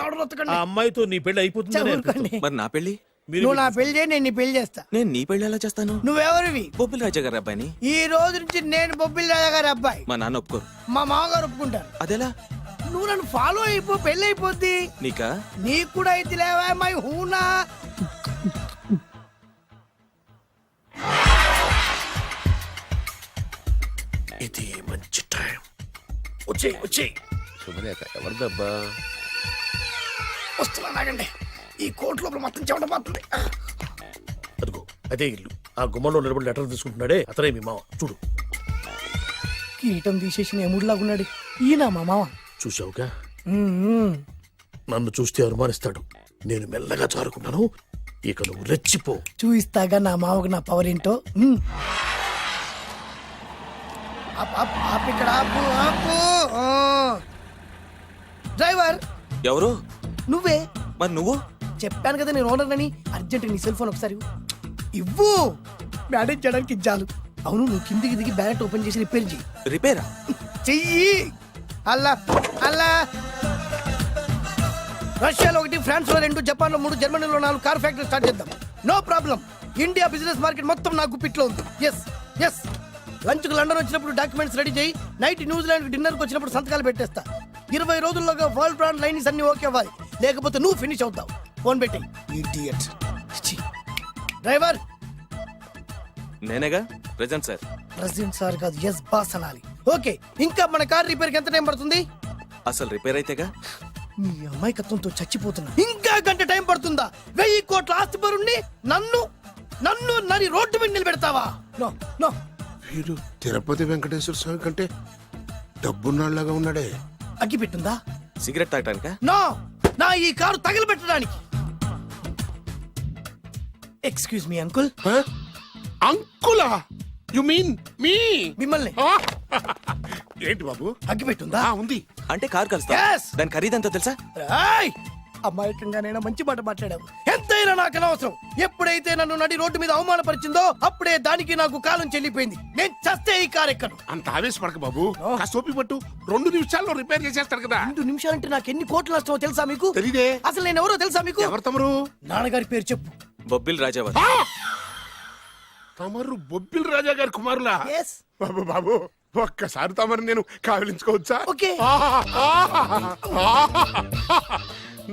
ఆ అమ్మాయితో నీ పెళ్లి అయిపోతుంది. ఊరుకోండి. మరి నా పెళ్లి? నువ్వు నా పెళ్లి చేయి, నేను నీ పెళ్లి చేస్తా. నేను నీ పెళ్లి ఎలా చేస్తాను? నువ్వెవరివి? బొబ్బిల్ రాజా గారి అబ్బాయిని. ఈ రోజు నుంచి నేను బొబ్బిల్ రాజా గారి అబ్బాయి. మా నాన్న ఒప్పుకోరు. మా మామగారు ఒప్పుకుంటారు. అదెలా? నువ్వు నన్ను ఫాలో అయిపో, పెళ్లి అయిపోద్ది. నీకా? నీకు కూడా అయితే లేవా మై హూనా. ఇది మంచి టైం. వచ్చేయ్ వచ్చేయ్. శుభలేఖ ఎవరిదబ్బా? వస్తున్నా నాగండి. ఈ కోట్ లోపల మొత్తం చెమట పోతుంది. అదిగో అదే ఇల్లు. ఆ గుమ్మంలో నిలబడి లెటర్ తీసుకుంటున్నాడే అతనే మీ మామ. చూడు. కిరీటం తీసేసిన ఎముడిలాగున్నాడు. ఈయన మా మామ. చూసావుగా, నన్ను చూస్తే అనుమానిస్తాడు. నేను మెల్లగా చారుకున్నాను. ఇక నువ్వు రెచ్చిపో. చూయిస్తాగా నా మామకు నా పవర్ ఏంటో. ఇక్కడ ఆపు, ఆపు. డ్రైవర్. ఎవరు? నువ్వే. మరి నువ్వు? చెప్పాను కదా నేను ఓనర్ అని. అర్జెంట్ నీ సెల్ ఫోన్ ఒకసారి ఇవ్వు. మేనేజ్ చేయడానికి ఇచ్చాను. అవును, నువ్వు కిందికి దిగి బ్యాలెట్ ఓపెన్ చేసి రిపేర్ చెయ్యి. రిపేరా? చెయ్యి. అల్లా అల్లా. రష్యాలో 1, ఫ్రాన్స్ లో 2, జపాన్ లో 3, జర్మనీలో 4 కార్ ఫ్యాక్టరీ స్టార్ట్ చేద్దాం. No problem. India business market మొత్తం నా గుప్పిట్లో ఉంది. Yes yes. లంచ్ కు లండన్ వచ్చినప్పుడు డాక్యుమెంట్స్ రెడీ చేయి. నైట్ న్యూజిలాండ్ డిన్నర్ కు వచ్చినప్పుడు సంతకాలు పెట్టేస్తా. 20 రోజుల్లోగా వరల్డ్ బ్రాండ్ లైన్స్ అన్ని ఓకే అవ్వాలి, లేకపోతే నువ్వు ఫినిష్ అవుతావు. ఫోన్ పెట్టి. ఇడియట్. డ్రైవర్. నేనేగా ప్రెజెంట్ సార్. ప్రెసిడెంట్ సార్ కాదు, ఎస్ బాస్ అనాలి. ఓకే, ఇంకా మన కార్ రిపేర్ కి ఎంత టైం పడుతుంది? అసలు రిపేర్ అయితేగా. మీ అమాయకత్వంతో చచ్చిపోతున్నా. ఇంకా గంట టైం పడుతుందా? 1000 కోట్ల ఆస్తి పరుణ్ణి నన్ను నన్ను నరి రోడ్డు మీద నిలబెడతావా? No no. వీడు తిరుపతి వెంకటేశ్వర స్వామి కంటే డబ్బున్నాళ్ళగా ఉన్నాడే. అగ్గి పెట్టుందా? సిగరెట్ తాగటానికా? నో, నా ఈ కారు తగలబెట్టడానికి. Excuse me uncle. అంకులా? You mean me? మిమ్మల్ని. ఏంటి బాబు? అగ్గి పెట్టుందా? ఉంది. అంటే కార్ కలుస్తా. Yes. దాని ఖరీదంతా తెలుసా? రాయ్. అమాయకంగానైనా మంచి మాట మాట్లాడావు. ఎంతైనా నాకు అనవసరం. ఎప్పుడైతే నన్ను నడి రోడ్డు మీద అవమానపరిచిందో అప్పుడే దానికి నాకు కాలం చెల్లిపోయింది. నేను చస్తే ఈ కారు ఎక్కను. అంత ఆవేశపడక బాబు. కాస్త ఓపిక పట్టు. 2 నిమిషాల్లో రిపేర్ చేసేస్తాడు కదా. 2 నిమిషాలంటే నాకు ఎన్ని కోట్లు నష్టమో తెలుసా మీకు? తెలీదే. అసలు నేను ఎవరో తెలుసా మీకు? ఎవరు తమరు? నాన్నగారి పేరు చెప్పు. బొబ్బిల్ రాజావారు. తమరు బొబ్బిల్ రాజా గారి కుమారులా? Yes. బాబు బాబు, ఒక్కసారి తమరు నేను కావలించుకోవచ్చా? ఓకే.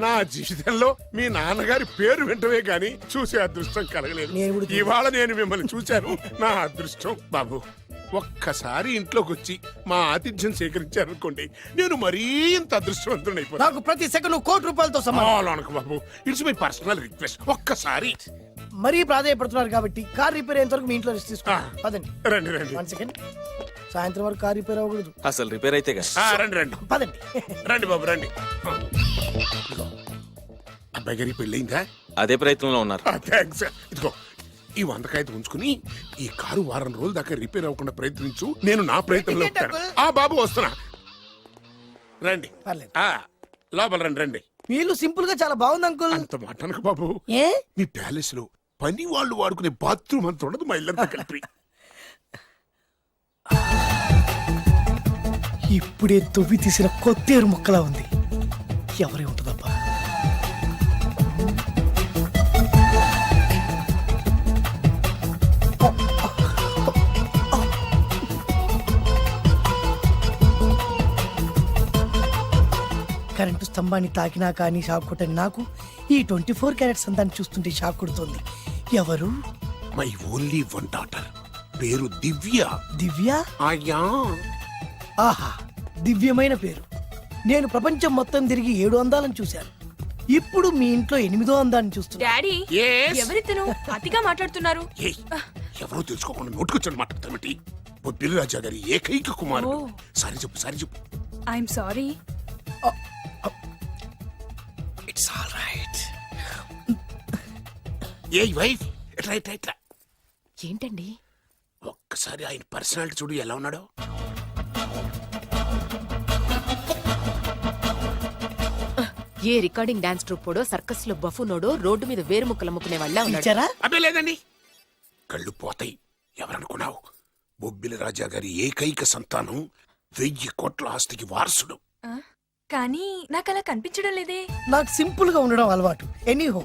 నా జీవితంలో మీ నాన్నగారి పేరు వింటమే గాని చూసే అదృష్టం కలగలేదు. నేను కూడా చూశాను. ఇవాళ నేను మిమ్మల్ని చూశాను. నా అదృష్టం. బాబు, ఒక్కసారి ఇంట్లోకి వచ్చి మా ఆతిథ్యం సేకరించారనుకోండి, నేను మరీ ఇంత అదృష్టవంతుడు అయిపోతాను. నాకు ప్రతి సెకండ్ కోటి సమానం. బాబు, ఇట్స్ మై పర్సనల్ రిక్వెస్ట్. ఒక్కసారి. మరీ ప్రాధాయపడుతున్నారు కాబట్టి కార్ రిపేర్ అయ్యేంత వరకు మీ ఇంట్లో రెస్ట్ తీసుకో. పదండి. రండి రండి. 1 సెకండ్. సాయంత్రం వరకు కార్ రిపేర్ అవ్వకూడదు. అసలు రిపేర్ అయితేగా. రండి రండి. పదండి. రండి బాబు రండి. అబ్బాయి గారి పెళ్ళయిందా? అదే ప్రయత్నంలో ఉన్నారు. థ్యాంక్స్. ఇదిగో ఈ 100 కాగితం ఉంచుకుని ఈ కారు వారం రోజుల దాకా రిపేర్ అవ్వకుండా ప్రయత్నించు. నేను నా ప్రయత్నంలో ఉంటాను. బాబు వస్తున్నా. రండి. పర్లేదు. లోపల రండి రండి. మీ ఇల్లు సింపుల్ గా చాలా బాగుంది అంకుల్. అంత మాట అనకు బాబు. ఏ? మీ ప్యాలెస్ లో పని వాళ్ళు వాడుకునే బాత్రూమ్ అంత ఉండదు మా ఇల్లంతా కలిపి. ఇప్పుడే తొవ్వి తీసిన కొత్తేరు మొక్కలా ఉంది. ఎవరే ఉంటుందబ్బా? కరెంటు స్తంభాన్ని తాకినా కానీ షాక్ కొట్టని నాకు ఈ 24 క్యారెట్స్ అందాన్ని చూస్తుంటే షాక్ కొడుతుంది. ఎవరు? My only 1 daughter. పేరు దివ్య. దివ్య? అయ్యా. ఆహా, దివ్యమైన పేరు. నేను ప్రపంచం మొత్తం తిరిగి 7 అందాలను చూశాను. ఇప్పుడు మీ ఇంట్లో 8వ అందాన్ని చూస్తున్నా. Daddy, Yes? ఎవరితను అతిగా మాట్లాడుతున్నారు? ఏయ్, ఎవరో తెలుసుకోకుండా నోటుకొచ్చాడు మాట్లాడతామటి. బొబ్బిలి రాజా గారి ఏకైక కుమారుడు. సారీ చెప్పు, సారీ చెప్పు. I'm sorry. It's all right. A wife ఇట్లా ఇట్లా ఇట్లా ఏంటండి? ఒక్కసారి ఆయన పర్సనాలిటీ చూడు ఎలా ఉన్నాడో. ఏ రికార్డింగ్ డాన్స్ ట్రూపోడో సర్కస్ లో బఫునోడో రోడ్డు మీద వేరు ముక్కలు అమ్ముకునే వాళ్ళ ఉన్నాడు. ఇచ్చారా? అబ్బే లేదండి, కళ్ళు పోతాయి. ఎవరనుకున్నావు? బొబ్బిలి రాజా గారి ఏకైక సంతానం, 1000 కోట్ల ఆస్తికి వారసుడు. కానీ నాకు అలా కనిపించడం లేదే. నాకు సింపుల్ గా ఉండడం అలవాటు. ఎనీహో,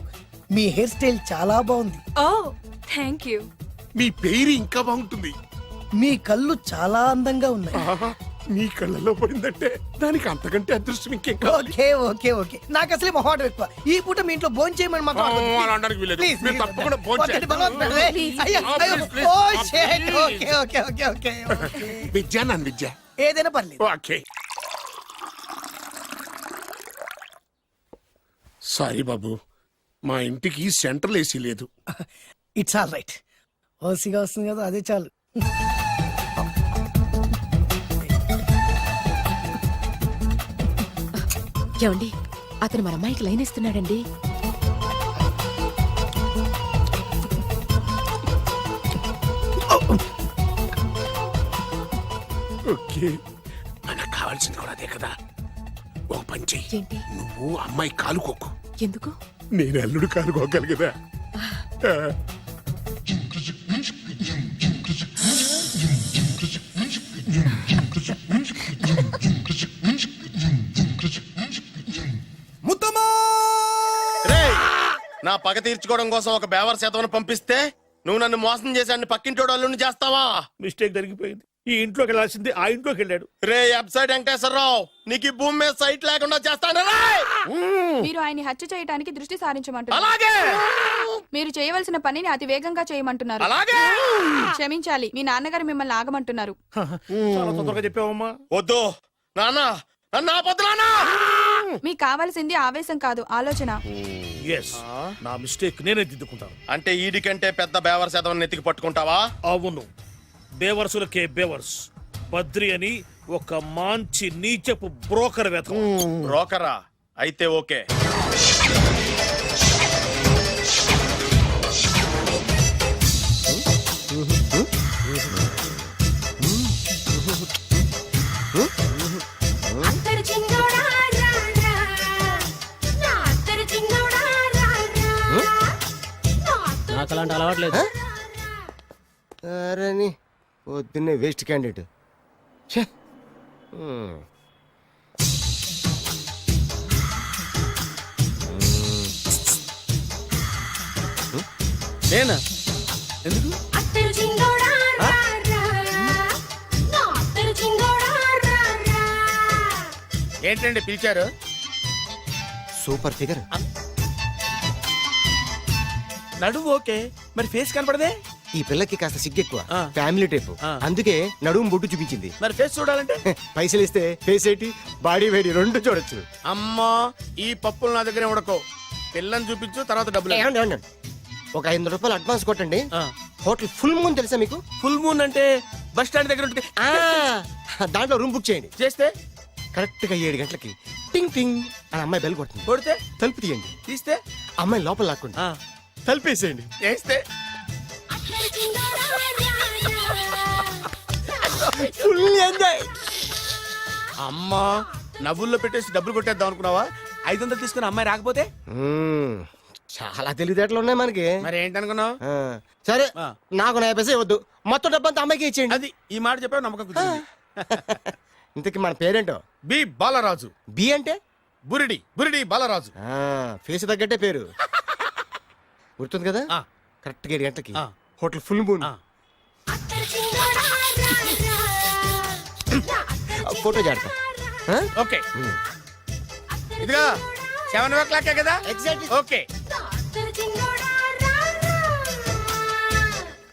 మీ హెయిర్ స్టైల్ చాలా బాగుంది. ఓ థ్యాంక్ యూ. మీ పేరు ఇంకా బాగుంటుంది. మీ కళ్ళు చాలా అందంగా ఉన్నాయి. ఆహా, నీ కళ్ళలో పడిందంటే దానికి అంతకంటే అదృష్టం ఇంకేం కావాలి? ఓకే ఓకే ఓకే, నాకు అసలే మొహాటం ఎక్కువ. ఈ పూట మీ ఇంట్లో భోజనం చేయమని మాకు అలా అనడానికి వీల్లేదు. మీరు తప్పకుండా భోంచేయాలి. Okay okay okay okay. Vidya నన్ను విద్య ఏదైనా పర్లేదు. ఓకే. సారీ బాబు, మా ఇంటికి సెంట్రల్ ఏసీ లేదు. It's all right. ఓసిగా వస్తుంది కదా, అదే చాలు. ఏమండి, అతను మన అమ్మాయికి లైన్ ఇస్తున్నాడండి. ఓకే, మనకు కావాల్సింది కూడా అదే కదా. ఒక పని చెయ్యి, ఏంటి? నువ్వు అమ్మాయి కాలుకోకు, ఎందుకు? నేను అల్లుడు కాలుకోగలి కదా. రేయ్, నా పగ తీర్చుకోవడం కోసం ఒక బేవర్ శాతం పంపిస్తే నువ్వు నన్ను మోసం చేశాన్ని పక్కింటోడు అల్లుని చేస్తావా? మిస్టేక్ జరిగిపోయింది. ఈ ఇంట్లోకి వెళ్ళాల్సింది ఆ ఇంట్లోకి వెళ్ళాడు. రే వెబ్సైట్ వెంకటేశ్వరరావు, నీకు ఈ భూమి మీద సైట్ లేకుండా చేస్తాను. మీరు ఆయన్ని హత్య చేయడానికి దృష్టి సారించమంటున్నారు. అలాగే మీరు చేయవలసిన పనిని అతి వేగంగా చేయమంటున్నారు. అలాగే. క్షమించాలి, మీ నాన్నగారు మిమ్మల్ని ఆగమంటున్నారు. చాలా తొందరగా చెప్పావమ్మా. వద్దు నాన్న, నన్ను ఆపొద్దు నాన్న. మీకు కావాల్సింది ఆవేశం కాదు, ఆలోచన. ఎస్, నా మిస్టేక్ నేనే దిద్దుకుంటాను. అంటే ఈడి కంటే పెద్ద బేవర్ శాతం నెత్తికి పట్టుకుంటావా? అవును, బేవర్సులకే బేవర్స్. బద్రి అని ఒక మంచి నీచపు బ్రోకర్ వేతం. బ్రోకరా? అయితే ఓకే. నాకు అలాంటి అలవాట్లేదు. అరే పొద్దున్నే వేస్ట్ క్యాండిడేట్. నేనా? ఎందుకు? ఏంటండి పిలిచారు? Super figure. నడువు ఓకే, మరి ఫేస్ కనపడదే. ఈ పిల్లకి కాస్త సిగ్గెక్కువ, ఫ్యామిలీ టైప్. అందుకే నడుము బొట్టు చూపించింది. మరి ఫేస్ చూడాలంటే పైసలు ఇస్తే ఫేస్ ఏంటి, బాడీ వేడి రెండు చూడొచ్చు. అమ్మా, ఈ పప్పులు నా దగ్గర ఉడకో. పిల్లని చూపించు, తర్వాత డబ్బులు. ఒక 500 రూపాయలు అడ్వాన్స్ కొట్టండి. హోటల్ ఫుల్ మూన్ తెలుసా మీకు? ఫుల్ మూన్ అంటే బస్ స్టాండ్ దగ్గర ఉంటుంది. దాంట్లో రూమ్ బుక్ చేయండి. చేస్తే కరెక్ట్ గా 7 గంటలకి టింగ్ టింగ్ అని అమ్మాయి బెల్ కొడుతుంది. కొడితే తలుపు తీయండి. తీస్తే అమ్మాయి లోపల లాక్కుండి తలుపేసేయండి. చేస్తే ఫుల్ ఎంజాయ్. అమ్మా, నవ్వుల్లో పెట్టేసి డబ్బులు కొట్టేద్దాం అనుకున్నావా? 500 తీసుకుని అమ్మాయి రాకపోతే? చాలా తెలివితేటలు ఉన్నాయి మనకి. మరి ఏంటనుకున్నావు? సరే, నాకు 50 పైసే వద్దు, మొత్తం డబ్బంతా అమ్మాయికి ఇచ్చేయండి. అది ఈ మాట చెప్పావు, నమ్మకం కుదిరింది. ఇంతకీ మన పేరేంటో? బి బాలరాజు. బి అంటే బురిడి, బురిడి బాలరాజు. ఫేస్ తగ్గట్టే పేరు. గుర్తుంది కదా? కరెక్ట్ గా 7 గంటలకి హోటల్ ఫుల్ మూన్. ఫోటో చేడతా. ఓకే, ఇదిగా 7 కదా? Exactly. Okay.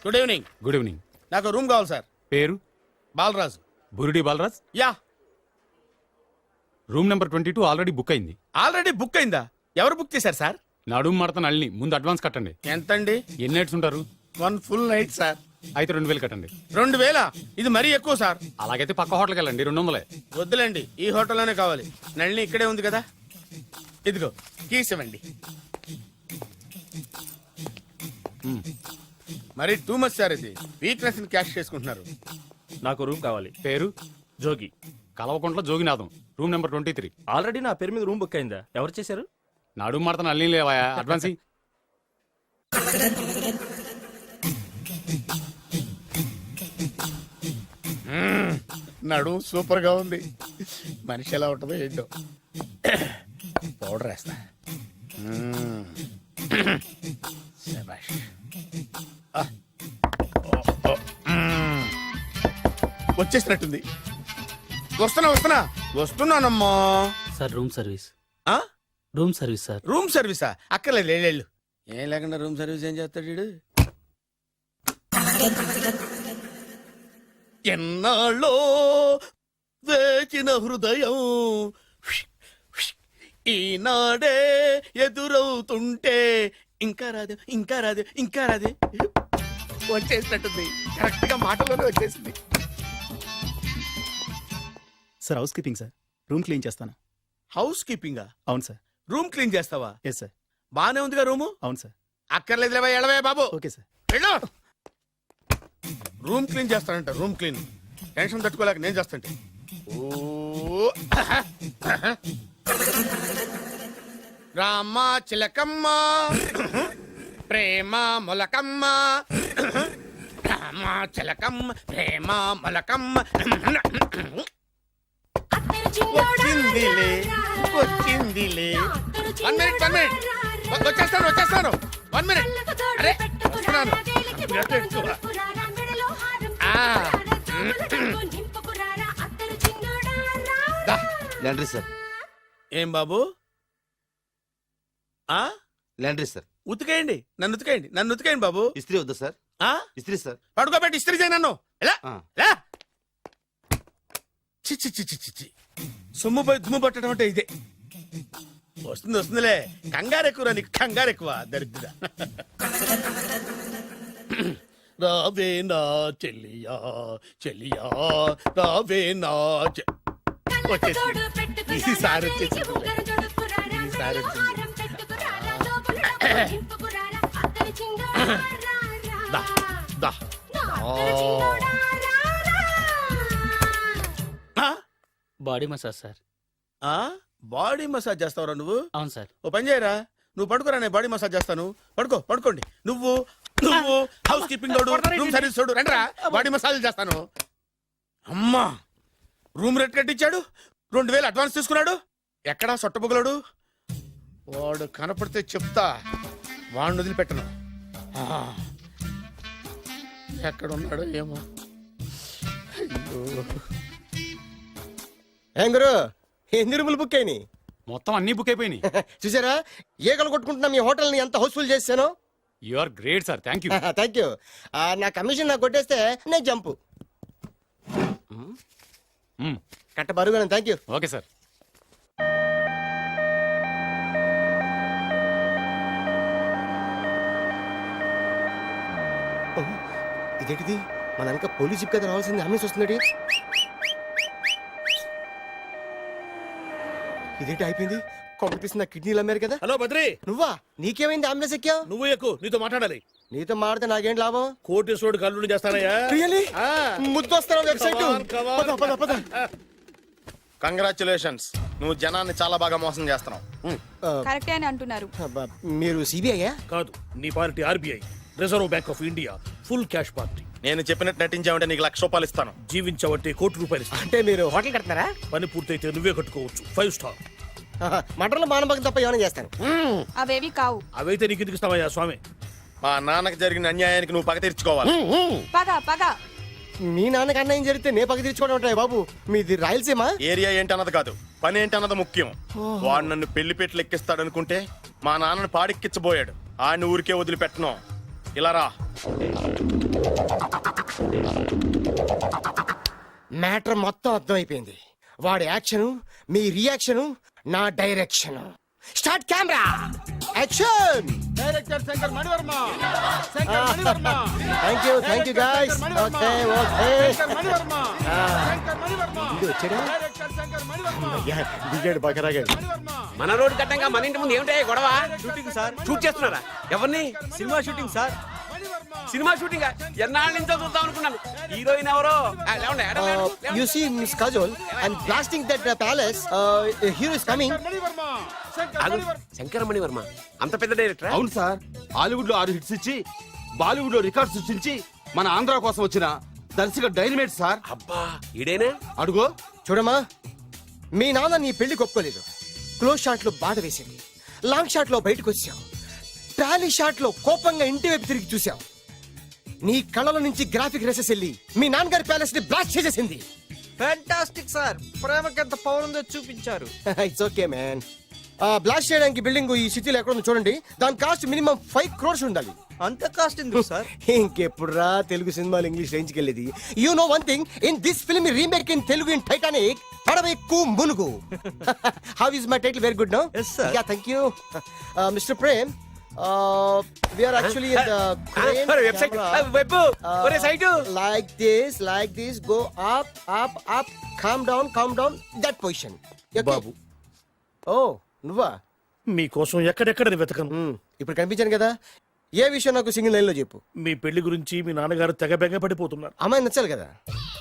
Good evening. Good evening. నాకు రూమ్ కావాలి సార్. పేరు? Balaraju. Burudi Balraj. Yeah. Room number 22 already book అయింది. ఆల్రెడీ బుక్ అయిందా? ఎవరు బుక్ చేశారు సార్? నడుము మడత నల్ని. ముందు అడ్వాన్స్ కట్టండి. ఎంతండి? ఎన్ని నైట్స్ ఉంటారు? 1 ఫుల్ నైట్ సార్. అయితే 2000 కట్టండి. 2000? ఇది మరీ ఎక్కువ సార్. అలాగైతే పక్క హోటల్కి వెళ్ళండి, 200. వద్దులేండి, ఈ హోటల్లోనే కావాలి. నళిని ఇక్కడే ఉంది కదా. ఇదిగో కీస్ ఇవ్వండి. మరి టూ మచ్ సార్ ఇది వీక్నెస్ క్యాష్ చేసుకుంటున్నారు. నాకు రూమ్ కావాలి. పేరు Jogi, Kalvakuntla Joginatham, room number 23. Already నా పేరు మీద రూమ్ బుక్ అయిందా? ఎవరు చేశారు? నడుము మాడతాను అల్లి లేవా, అడ్వాన్స్ ఇయ్యి. నడు సూపర్ గా ఉంది. మనిషి ఎలా ఉంటుందో ఏంటో. పౌడర్ వేస్తా. శభాష్. వచ్చేసినట్టుంది. వస్తున్నానమ్మా. Sir room service. ఆ? Room service sir. రూమ్ సర్వీసా? అక్కర్లేదు లేళ్ళు. ఏం లేకుండా రూమ్ సర్వీస్ ఏం చేస్తాడు వీడు? ఎన్నాళ్ళో వేచిన హృదయం ఈనాడే ఎదురవుతుంటే ఇంకా రాదు ఇంకా రాదు ఇంకా రాదు. వచ్చేసినట్టుంది. కరెక్ట్ గా మాటలోనే వచ్చేసింది. Sir housekeeping sir. Room clean చేస్తాను. హౌస్ కీపింగా? అవును సార్. రూమ్ క్లీన్ చేస్తావా? Yes sir. బానే ఉందిగా రూము? అవును సార్. అక్కర్లేదులేవా, ఎడవే బాబు. Okay sir. వెళ్ళు. రూమ్ క్లీన్ చేస్తానంట. రూమ్ క్లీన్ టెన్షన్ తట్టుకోలేక నేను చేస్తాంటే. ఓ రామ చిలకమ్మ ప్రేమ మొలకమ్మ, రామ చిలకమ్మ ప్రేమ మొలకమ్మ. వచ్చిందిలే వచ్చిందిలే. 1 minute 1 minute. వచ్చేస్తాను 1 minute. అరే వస్తున్నాను. Laundry sir. ఏం బాబు? ఆ లాండ్రీ సార్. ఉతికేయండి, నన్ను ఉతికేయండి బాబు. ఇస్త్రీ వద్దా సార్? ఆ ఇస్త్రీ సార్. పడుకోబెట్టి ఇస్త్రీ చేయి నన్ను. ఎలా ఎలా? చి చి చి చి చి చి. సొమ్ము పోయి దుమ్ము పట్టడం అంటే ఇదే. వస్తుందిలే. కంగారు ఎక్కువ, నీకు కంగారు ఎక్కువ దరిద్ర. రావే నా చెల్లియా చెల్లియా రావే నా వచ్చేసి ఈసారి వచ్చేసి ఈసారి వచ్చింది. దా దా. Body massage sir. Body massage చేస్తావురా నువ్వు? అవును సార్. ఓ పని చేయరా, నువ్వు పడుకోరా, నేను బాడీ మసాజ్ చేస్తాను. పడుకోండి. నువ్వు హౌస్ కీపింగ్ తోడు, రూమ్ సర్వీస్ తోడు, రండిరా బాడీ మసాజ్ చేస్తాను. అమ్మా, రూమ్ రేట్ కట్టించాడు, 2000 అడ్వాన్స్ తీసుకున్నాడు. ఎక్కడా సొట్టబుగలాడు? వాడు కనపడితే చెప్తా, వాడిని వదిలిపెట్టను. ఎక్కడ ఉన్నాడో ఏమో. ఏం గురు, ఎన్ని రూములు బుక్ అయినాయి? మొత్తం అన్ని బుక్ అయిపోయినాయి. చూసారా, ఏగలు కొట్టుకుంటున్నా మీ హోటల్ ని ఎంత హౌస్ఫుల్ చేశాను. You are great sir. Thank you. Thank you. నా కమిషన్ నాకు కొట్టేస్తే నేను జంపు కట్ట బరుగా. Thank you. Okay sir. ఇదేంటిది, మన వెనక పోలీస్ జిప్ కదా రావాల్సింది, అంబులెన్స్ వస్తుంది. ఇదేంటి అయిపోయింది? కొంపటిస్తున్న కిడ్నీలు అమ్మారు కదా. హలో బద్రి, నువ్వా? నీకేమైంది? అంబులెన్స్ ఎక్కావు? నువ్వు ఎక్కువ, నీతో మాట్లాడాలి. నీతో మాడితే నాకేం లాభం? కోటేశ్వరుడు కల్లుడు చేస్తానయ్యా. ముద్దు వస్తారా వెబ్సైట్? కంగ్రాచులేషన్స్, నువ్వు జనాన్ని చాలా బాగా మోసం చేస్తున్నావు. కరెక్టే అని అంటున్నారు. మీరు సిబిఐయా? కాదు, నీ party RBI, reserve bank of India, full cash party. నేను చెప్పినట్టు నటించావంటే నీకు ₹1,00,000 ఇస్తాను. జీవించావంటే ₹1,00,00,000 ఇస్తాను. అంటే మీరు హోటల్ కడతారా? పని పూర్తయితే నువ్వే కట్టుకోవచ్చు, 5 స్టార్. మటన్లో మానభంగం తప్ప ఏమైనా చేస్తాను. అవేవి కావు. అవైతే నీకు ఎందుకు ఇస్తావయ్యా స్వామి? మా నాన్నకి జరిగిన అన్యాయానికి నువ్వు పగ తీర్చుకోవాలి. పగ మీ నాన్నకి అన్యాయం జరిగితే నే పగ తీర్చుకోవడం ఉంటాయి బాబు. మీది రాయలసీమ. ఏరియా ఏంటన్నది కాదు, పని ఏంటన్నది ముఖ్యం. వాడు నన్ను పెళ్లి పెట్లు ఎక్కిస్తాడనుకుంటే మా నాన్నను పాడెక్కించబోయాడు. ఆడిని ఊరికే వదిలిపెట్టను. ఇలా రా. మ్యాటర్ మొత్తం అర్థమైపోయింది. వాడి యాక్షన్, మీ రియాక్షన్, నా direction. Start camera, action. Director Shankar Mani Varma. Thank you guys. Okay దిగాడు బకరాగాడు. మన రోడ్డు కట్టంగా మన ఇంటి ముందు ఏమిటాయి గొడవ? Shooting sir. షూట్ చేస్తున్నారా? ఎవరిని? Cinema shooting sir. Cinema shooting ఎన్నాళ్ళ నుంచో చూద్దాం అనుకున్నాను. హీరోయిన్ ఎవరో లేవండి, లేవండి. You see, Miss Kajol, I'm blasting that palace. Hero is coming. Shankaramani Varma అంత పెద్ద డైరెక్టర్. అవును సార్, హాలీవుడ్ లో 6 హిట్స్ ఇచ్చి బాలీవుడ్ లో రికార్డ్ సృష్టించి మన ఆంధ్ర కోసం వచ్చిన దర్శక డైనమేట్ సార్. అబ్బా ఈడేనా? అడుగో. చూడమ్మా, మీ నాన్న నీ పెళ్లి ఒప్పుకోలేదు. క్లోజ్ షాట్ లో బాధ వేసింది, లాంగ్ షాట్ లో బయటకు వచ్చావు, టాలీ షాట్ లో కోపంగా ఇంటి వైపు తిరిగి చూసావు. నీ కళ్ళల నుంచి గ్రాఫిక్ రెసెస్ వెళ్ళి మీ నాన్నగారి ప్యాలెస్ ని బ్లాస్ట్ చేసేసింది. ఫ్యాంటాస్టిక్ సార్, ప్రేమకి ఎంత పవర్ ఉందో చూపించారు. It's okay man. బ్లాస్ట్ చేయడానికి బిల్డింగ్ ఈ సిటీలో ఎక్కడ ఉందో చూడండి. దాని కాస్ట్ మినిమం 5 crores ఉండాలి. అంత కాస్ట్ ఎందుకు సార్? ఇంకెప్పుడు రా తెలుగు సినిమాలు ఇంగ్లీష్ రేంజ్కి వెళ్ళేది. You know one thing, in this film remake in Telugu in Titanic పడవెక్కు మునుగు. How is my title? Very good no. Yes, sir. Yeah, thank you. Mister Prem, we are actually in the crane website camera. Web ఒరే site like this, go up, calm down, that position. Okay? బాబు, Oh, నువ్వా? మీకోసం ఎక్కడెక్కడ వెతకను. ఇప్పుడు కనిపించాను కదా. ఏ విషయం నాకు single line లో చెప్పు. మీ పెళ్లి గురించి మీ నాన్నగారు తెగ బెంగ పడిపోతున్నారు. అమ్మాయి నచ్చాలి కదా.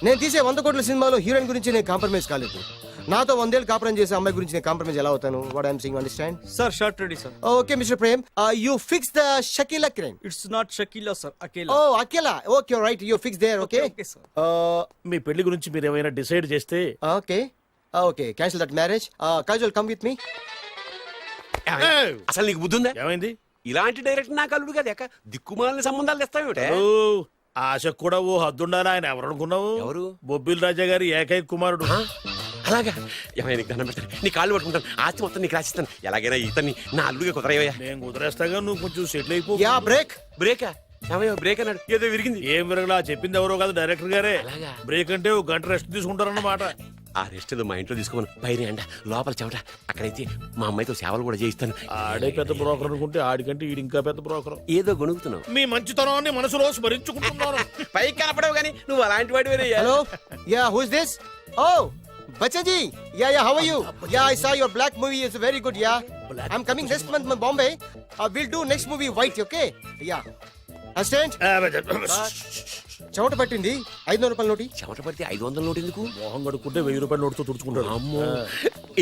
నేను తీసే 100 కోట్ల సినిమాలో హీరోయిన్ గురించి నేను కాంప్రమైజ్ కాలేదు. నాతో 100 ఏళ్ళు కాపురం చేసే అమ్మాయి గురించి నేను కాంప్రమైజ్ ఎలా అవుతాను? What I'm saying, understand? Sir shot ready sir. Okay mister Prem, you fix the Shakeela crime. It's not Shakeela sir, Akela. Oh Akela, okay right, you fix there. Okay Okay, sir. మీ పెళ్లి గురించి మీరు ఏమైనా డిసైడ్ చేస్తే okay cancel that marriage. Kajal come with me. అసలు నీకు బుద్ధి ఉందా? ఏమైంది? ఇలాంటి డైరెక్టర్ నాకు అల్లుడు కదా ఎక్క దిక్కుమాలని సంబంధాలు తెస్తావేమిటే? ఓ, ఆశకు కూడా ఓ హద్దుండాలి. ఆయన ఎవరు అనుకున్నావు? ఎవరు? బొబ్బిల్ రాజా గారి ఏకైక కుమారుడు. అలాగా? ఏమైనా నీకు దండం పెడతాను, నీ కాళ్ళు పట్టుకుంటాను, ఆస్తి మొత్తం నీకు రాసిస్తాను. ఎలాగైనా ఇతన్ని నా అల్లుడిగా కుదరయ్యా. నేను కుదిరేస్తాగా, నువ్వు కొంచెం సెటిల్ అయిపో. Yeah break. బ్రేకా? ఏమయ్యో బ్రేక్ అన్నాడు, ఏదో విరిగింది. ఏం విరగలా, చెప్పింది ఎవరో కాదు, డైరెక్టర్ గారే. అలాగా? బ్రేక్ అంటే ఒక గంట రెస్ట్ తీసుకుంటారన్నమాట. ఆ రెస్ట్ ఏదో మా ఇంట్లో తీసుకోమని, పైన అండ లోపల చెమట. అక్కడైతే మా అమ్మాయితో సేవలు కూడా చేయిస్తాను. ఆడే పెద్ద బ్రోకర్ అనుకుంటే ఆడికంటే ఈడు ఇంకా పెద్ద బ్రోకర్. ఏదో గొణుగుతున్నావు. మీ మంచితనాన్ని మనసులో స్మరించుకుంటున్నాను. పైకి కనపడవు కానీ నువ్వు అలాంటి వాడి. Hello, yeah who is this? Oh Bachchan ji, yeah how are you? Yeah I saw your Black movie is very good. Yeah I am coming next month in Bombay. We'll do next movie white, okay? Yeah. Assistant, చెమట పట్టింది. 500 రూపాయల నోటి. చెమట పడితే 500 note ఎందుకు? మోహం కడుక్కుంటే 1000 రూపాయల నోటుతో తుడుచుకుంటాడు. అమ్మో,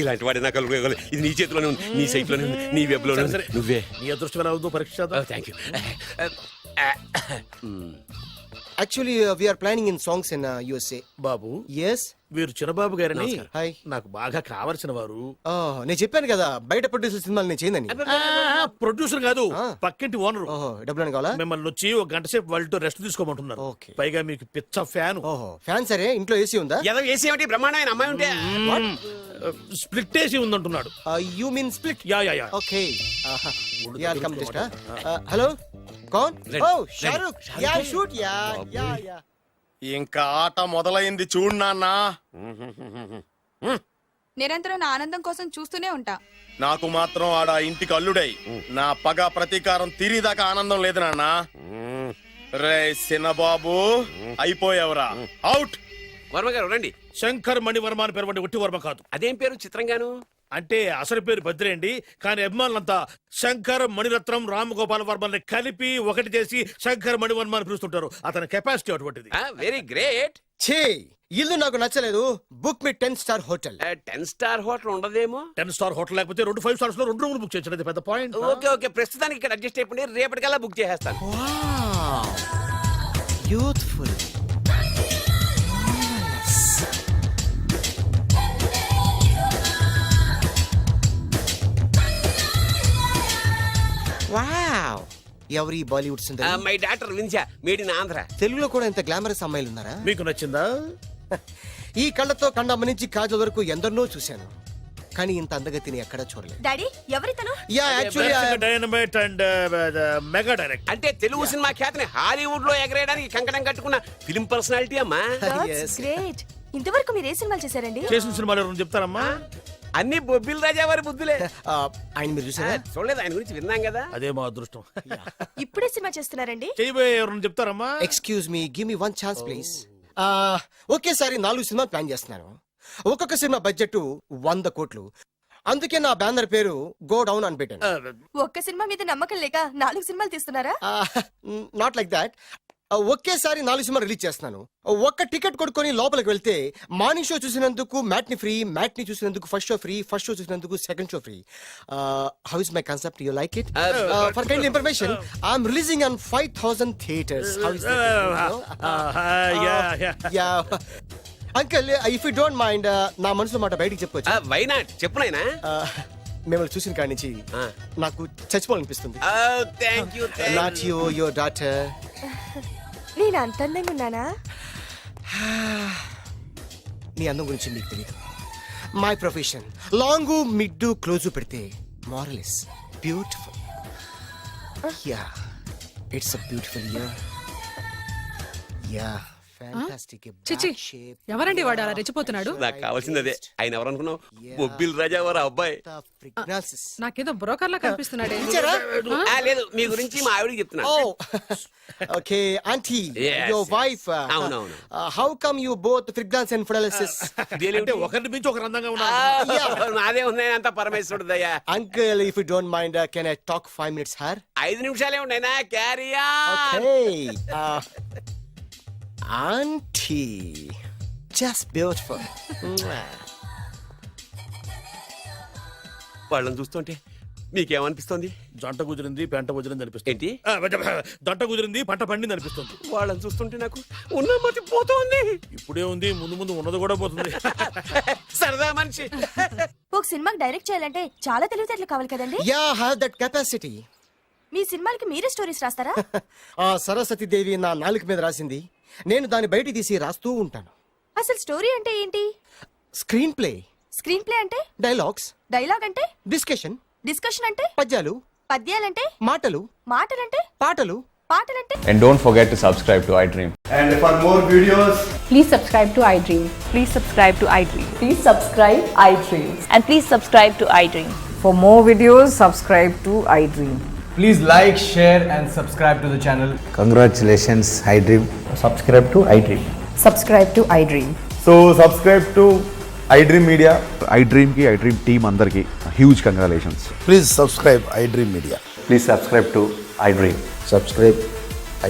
ఇలాంటి వాడి నాకు అల్లుడు. ఇది నీ చేతిలోనే ఉంది, నీ సైట్ లోనే ఉంది, నీ వెబ్ లోనే ఉంది. నువ్వే. నీ అదృష్టం ఎలా ఉందో పరీక్ష చేద్దాం. Thank you. Actually we are planning in songs in USA. Babu, yes. వీరు చిన్నబాబు గారని హాయ్. నాకు బాగా కావలసిన వారు. నేను చెప్పాను కదా బయట ప్రొడ్యూసర్ సినిమాలు నేను చేయనని. ప్రొడ్యూసర్ కాదు, ఆ. పక్కింటి ఓనరు. ఓహో, డబ్బులు కావాలా? మిమ్మల్ని వచ్చి ఒక గంట సేపు వాళ్ళతో రెస్ట్ తీసుకోమంటున్నారు. ఓకే. పైగా మీకు పిచ్చ ఫ్యాన్. ఓహో, ఫ్యాన్ సరే. ఇంట్లో ఏసీ ఉందా? ఏదో ఏసీ ఏమిటి, బ్రహ్మాండమైన అమ్మాయి ఉంటే. స్ప్లిట్ ఏసీ ఉందంటున్నాడు. You mean split? Yeah yeah yeah. Okay. Yeah come just. Hello, కౌన్? Oh Shahrukh. Yeah shoot. Yeah yeah yeah. ఇంకా ఆట మొదలైంది చూడు నాన్న. నిరంతరం నా ఆనందం కోసం చూస్తూనే ఉంటా. నాకు మాత్రం ఆడ ఇంటికి అల్లుడై నా పగ ప్రతీకారం తీరిదాకా ఆనందం లేదు నాన్న. రే సినబాబు, అయిపోయావురా, అవుట్. వర్మ గారు రండి. శంకర్ మణివర్మ అని పేరు, ఒట్టి వర్మ కాదు. అదేం పేరు చిత్రంగాను? అంటే అసలు పేరు భద్రే అండి, కానీ అభిమానులంతా శంకర్ మణిరత్నం రామగోపాల వర్మని కలిపి ఒకటి చేసి శంకర్ మణివర్మ అని పిలుస్తుంటారు. అతని కెపాసిటీ అటువంటిది. Very great. ఛీ, ఇల్లు నాకు నచ్చలేదు. బుక్ మీ 10 star హోటల్. 10 స్టార్ హోటల్ ఉండదేమో. 10 స్టార్ హోటల్ లేకపోతే 2 5 stars లో 2 రూములు బుక్ చేయొచ్చు. అది పెద్ద పాయింట్. ఓకే ఓకే, ప్రస్తుతానికి ఇక్కడ అడ్జస్ట్ అయిపోయి రేపటికల్లా బుక్ చేసేస్తాను. బ్యూటిఫుల్. వావ్, ఎవరి బాలీవుడ్ సుందరి? మై డాక్టర్ విన్సా, మేడ్ ఇన్ ఆంధ్ర. తెలుగులో కూడా ఇంత గ్లామరస్ అమ్మాయిలు ఉన్నారా? మీకు నచ్చిందా? ఈ కళ్ళతో కండమ్మ నుంచి కాజల్ వరకు ఎందరినో చూశాను, కానీ ఇంత అందగతిని ఎక్కడా చూడలేదు. డాడీ ఎవరితను? Yeah actually dynamite and mega direct. అంటే తెలుగు సినిమా ఖ్యాతిని హాలీవుడ్ లో ఎగరేయడానికి కంకణం కట్టుకున్న ఫిలిం పర్సనాలిటీ అమ్మా. గ్రేట్. ఇంతవరకు మీరు ఏ సినిమాలు చేశారండి? చేసిన సినిమాలు ఎవరు చెప్తారమ్మా? అన్ని బొబ్బిల్ రాజా వారి బుద్ధులే. ఆయన మీరు చూసారా? చూడలేదు, ఆయన గురించి విన్నాం కదా. అదే మా అదృష్టం. ఇప్పుడే సినిమా చేస్తున్నారండి? చేయబోయే ఎవరు చెప్తారమ్మా? Excuse me, give me 1 chance please. ఒకేసారి 4 సినిమా ప్లాన్ చేస్తున్నాను. ఒక్కొక్క సినిమా బడ్జెట్ 100 కోట్లు. అందుకే నా బ్యానర్ పేరు గో డౌన్ అని పెట్టాను. ఒక్క సినిమా మీద నమ్మకం లేక 4 సినిమాలు తీస్తున్నారా? Not like that. ఒకేసారి 4 సినిమా రిలీజ్ చేస్తున్నాను. ఒక్క టికెట్ కొనుక్కొని లోపలికి వెళ్తే మార్నింగ్ షో చూసినందుకు మ్యాట్ని ఫ్రీ, మ్యాట్ని చూసినందుకు first show free, first show చూసినందుకు second show free. How is my concept? You like it? For kind information, I'm releasing on 5,000 theatres. How is uncle, if you don't mind, నా మనసులో మాట బయటికి చెప్పుకోవచ్చు? Why not? చెప్పు నాయనా. మిమ్మల్ని చూసిన కాడి నుంచి నాకు చచ్చిపోవాలనిపిస్తుంది. Thank you. Not you, your daughter. నేను అంత అందంగా ఉన్నానా? నీ అందం గురించి మీకు తెలియదు. My profession long mid close పెడితే moral is beautiful. Yeah, it's a beautiful year. Yeah, fantastic. చిచి, ఎవరండి వాడు అలా రెచ్చిపోతున్నాడు? నాకు కావాల్సింది అదే. ఆయన ఎవరనుకున్నావు? బొబ్బిల్ రాజా వారు అబ్బాయి. నాకేదో బ్రోకర్ లా కనిపిస్తున్నాడే. లేదు, మీ గురించి మా ఆవిడకి చెప్తున్నా. Okay aunty, Yes, your wife. అవునవును. How come you both fragrance and fidelities? అంటే ఒకరిని మించి ఒకరు అందంగా ఉన్నారు. నాదే ఉన్నాయి అంత పరమేశ్వరుడు దయ్యా. Uncle, if you don't mind, can I talk 5 minutes her? 5 నిమిషాలే ఉన్నాయినా. క్యారియా. ఓకే. Aunty, just beautiful. వాళ్ళని చూస్తుంటే మీకేమనిపిస్తుంది? జంట కుదిరింది, పెంట కుదిరింది అనిపిస్తుంది. ఏంటి? దంట కుదిరింది, పంట పండింది అనిపిస్తుంది. వాళ్ళని చూస్తుంటే నాకు ఉన్న మతి పోతోంది. ఇప్పుడే ఉంది, ముందు ముందు ఉన్నది కూడా పోతుంది. సరదా మనిషి. ఒక సినిమాకి డైరెక్ట్ చేయాలంటే చాలా తెలివితేటలు కావాలి కదండి. Yeah, have that capacity. మీ సినిమాలకి మీరే స్టోరీస్ రాస్తారా? ఆ సరస్వతి దేవి నా నాలుక మీద రాసింది, నేను దాన్ని బయట తీసి రాస్తూ ఉంటాను. అసలు స్టోరీ అంటే ఏంటి? Screen play. స్క్రీన్ ప్లే అంటే? డైలాగ్స్. డైలాగ్ అంటే? డిస్కషన్. డిస్కషన్ అంటే? పద్యాలు. పద్యాలంటే? మాటలు. మాటలంటే? పాటలు. పాటలంటే? And don't forget to subscribe to iDream. And for more videos, please subscribe to iDream. Please subscribe to iDream. Please subscribe iDream. And please subscribe to iDream. For more videos, subscribe to iDream. please like, share and subscribe to the channel. Congratulations, iDream. Subscribe to iDream. Subscribe to iDream. So subscribe to iDream Media. iDream ki iDream team andarki huge congratulations. Please subscribe iDream Media. Please subscribe to iDream. Subscribe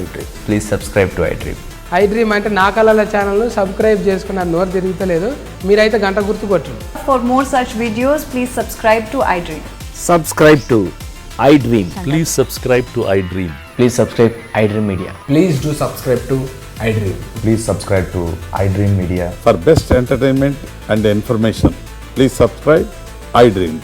iDream. Please subscribe to iDream. iDream అంటే నా కళల channel subscribe చేసుకున్న నోరు తిరుగుతలేదు. మీరైతే గంట గుర్తు కొట్టండి. For more such videos, please subscribe to iDream. Subscribe to iDream. Please subscribe to iDream. Please subscribe iDream Media. Please do subscribe to iDream. Please subscribe to iDream Media. For best entertainment and information, please subscribe iDream.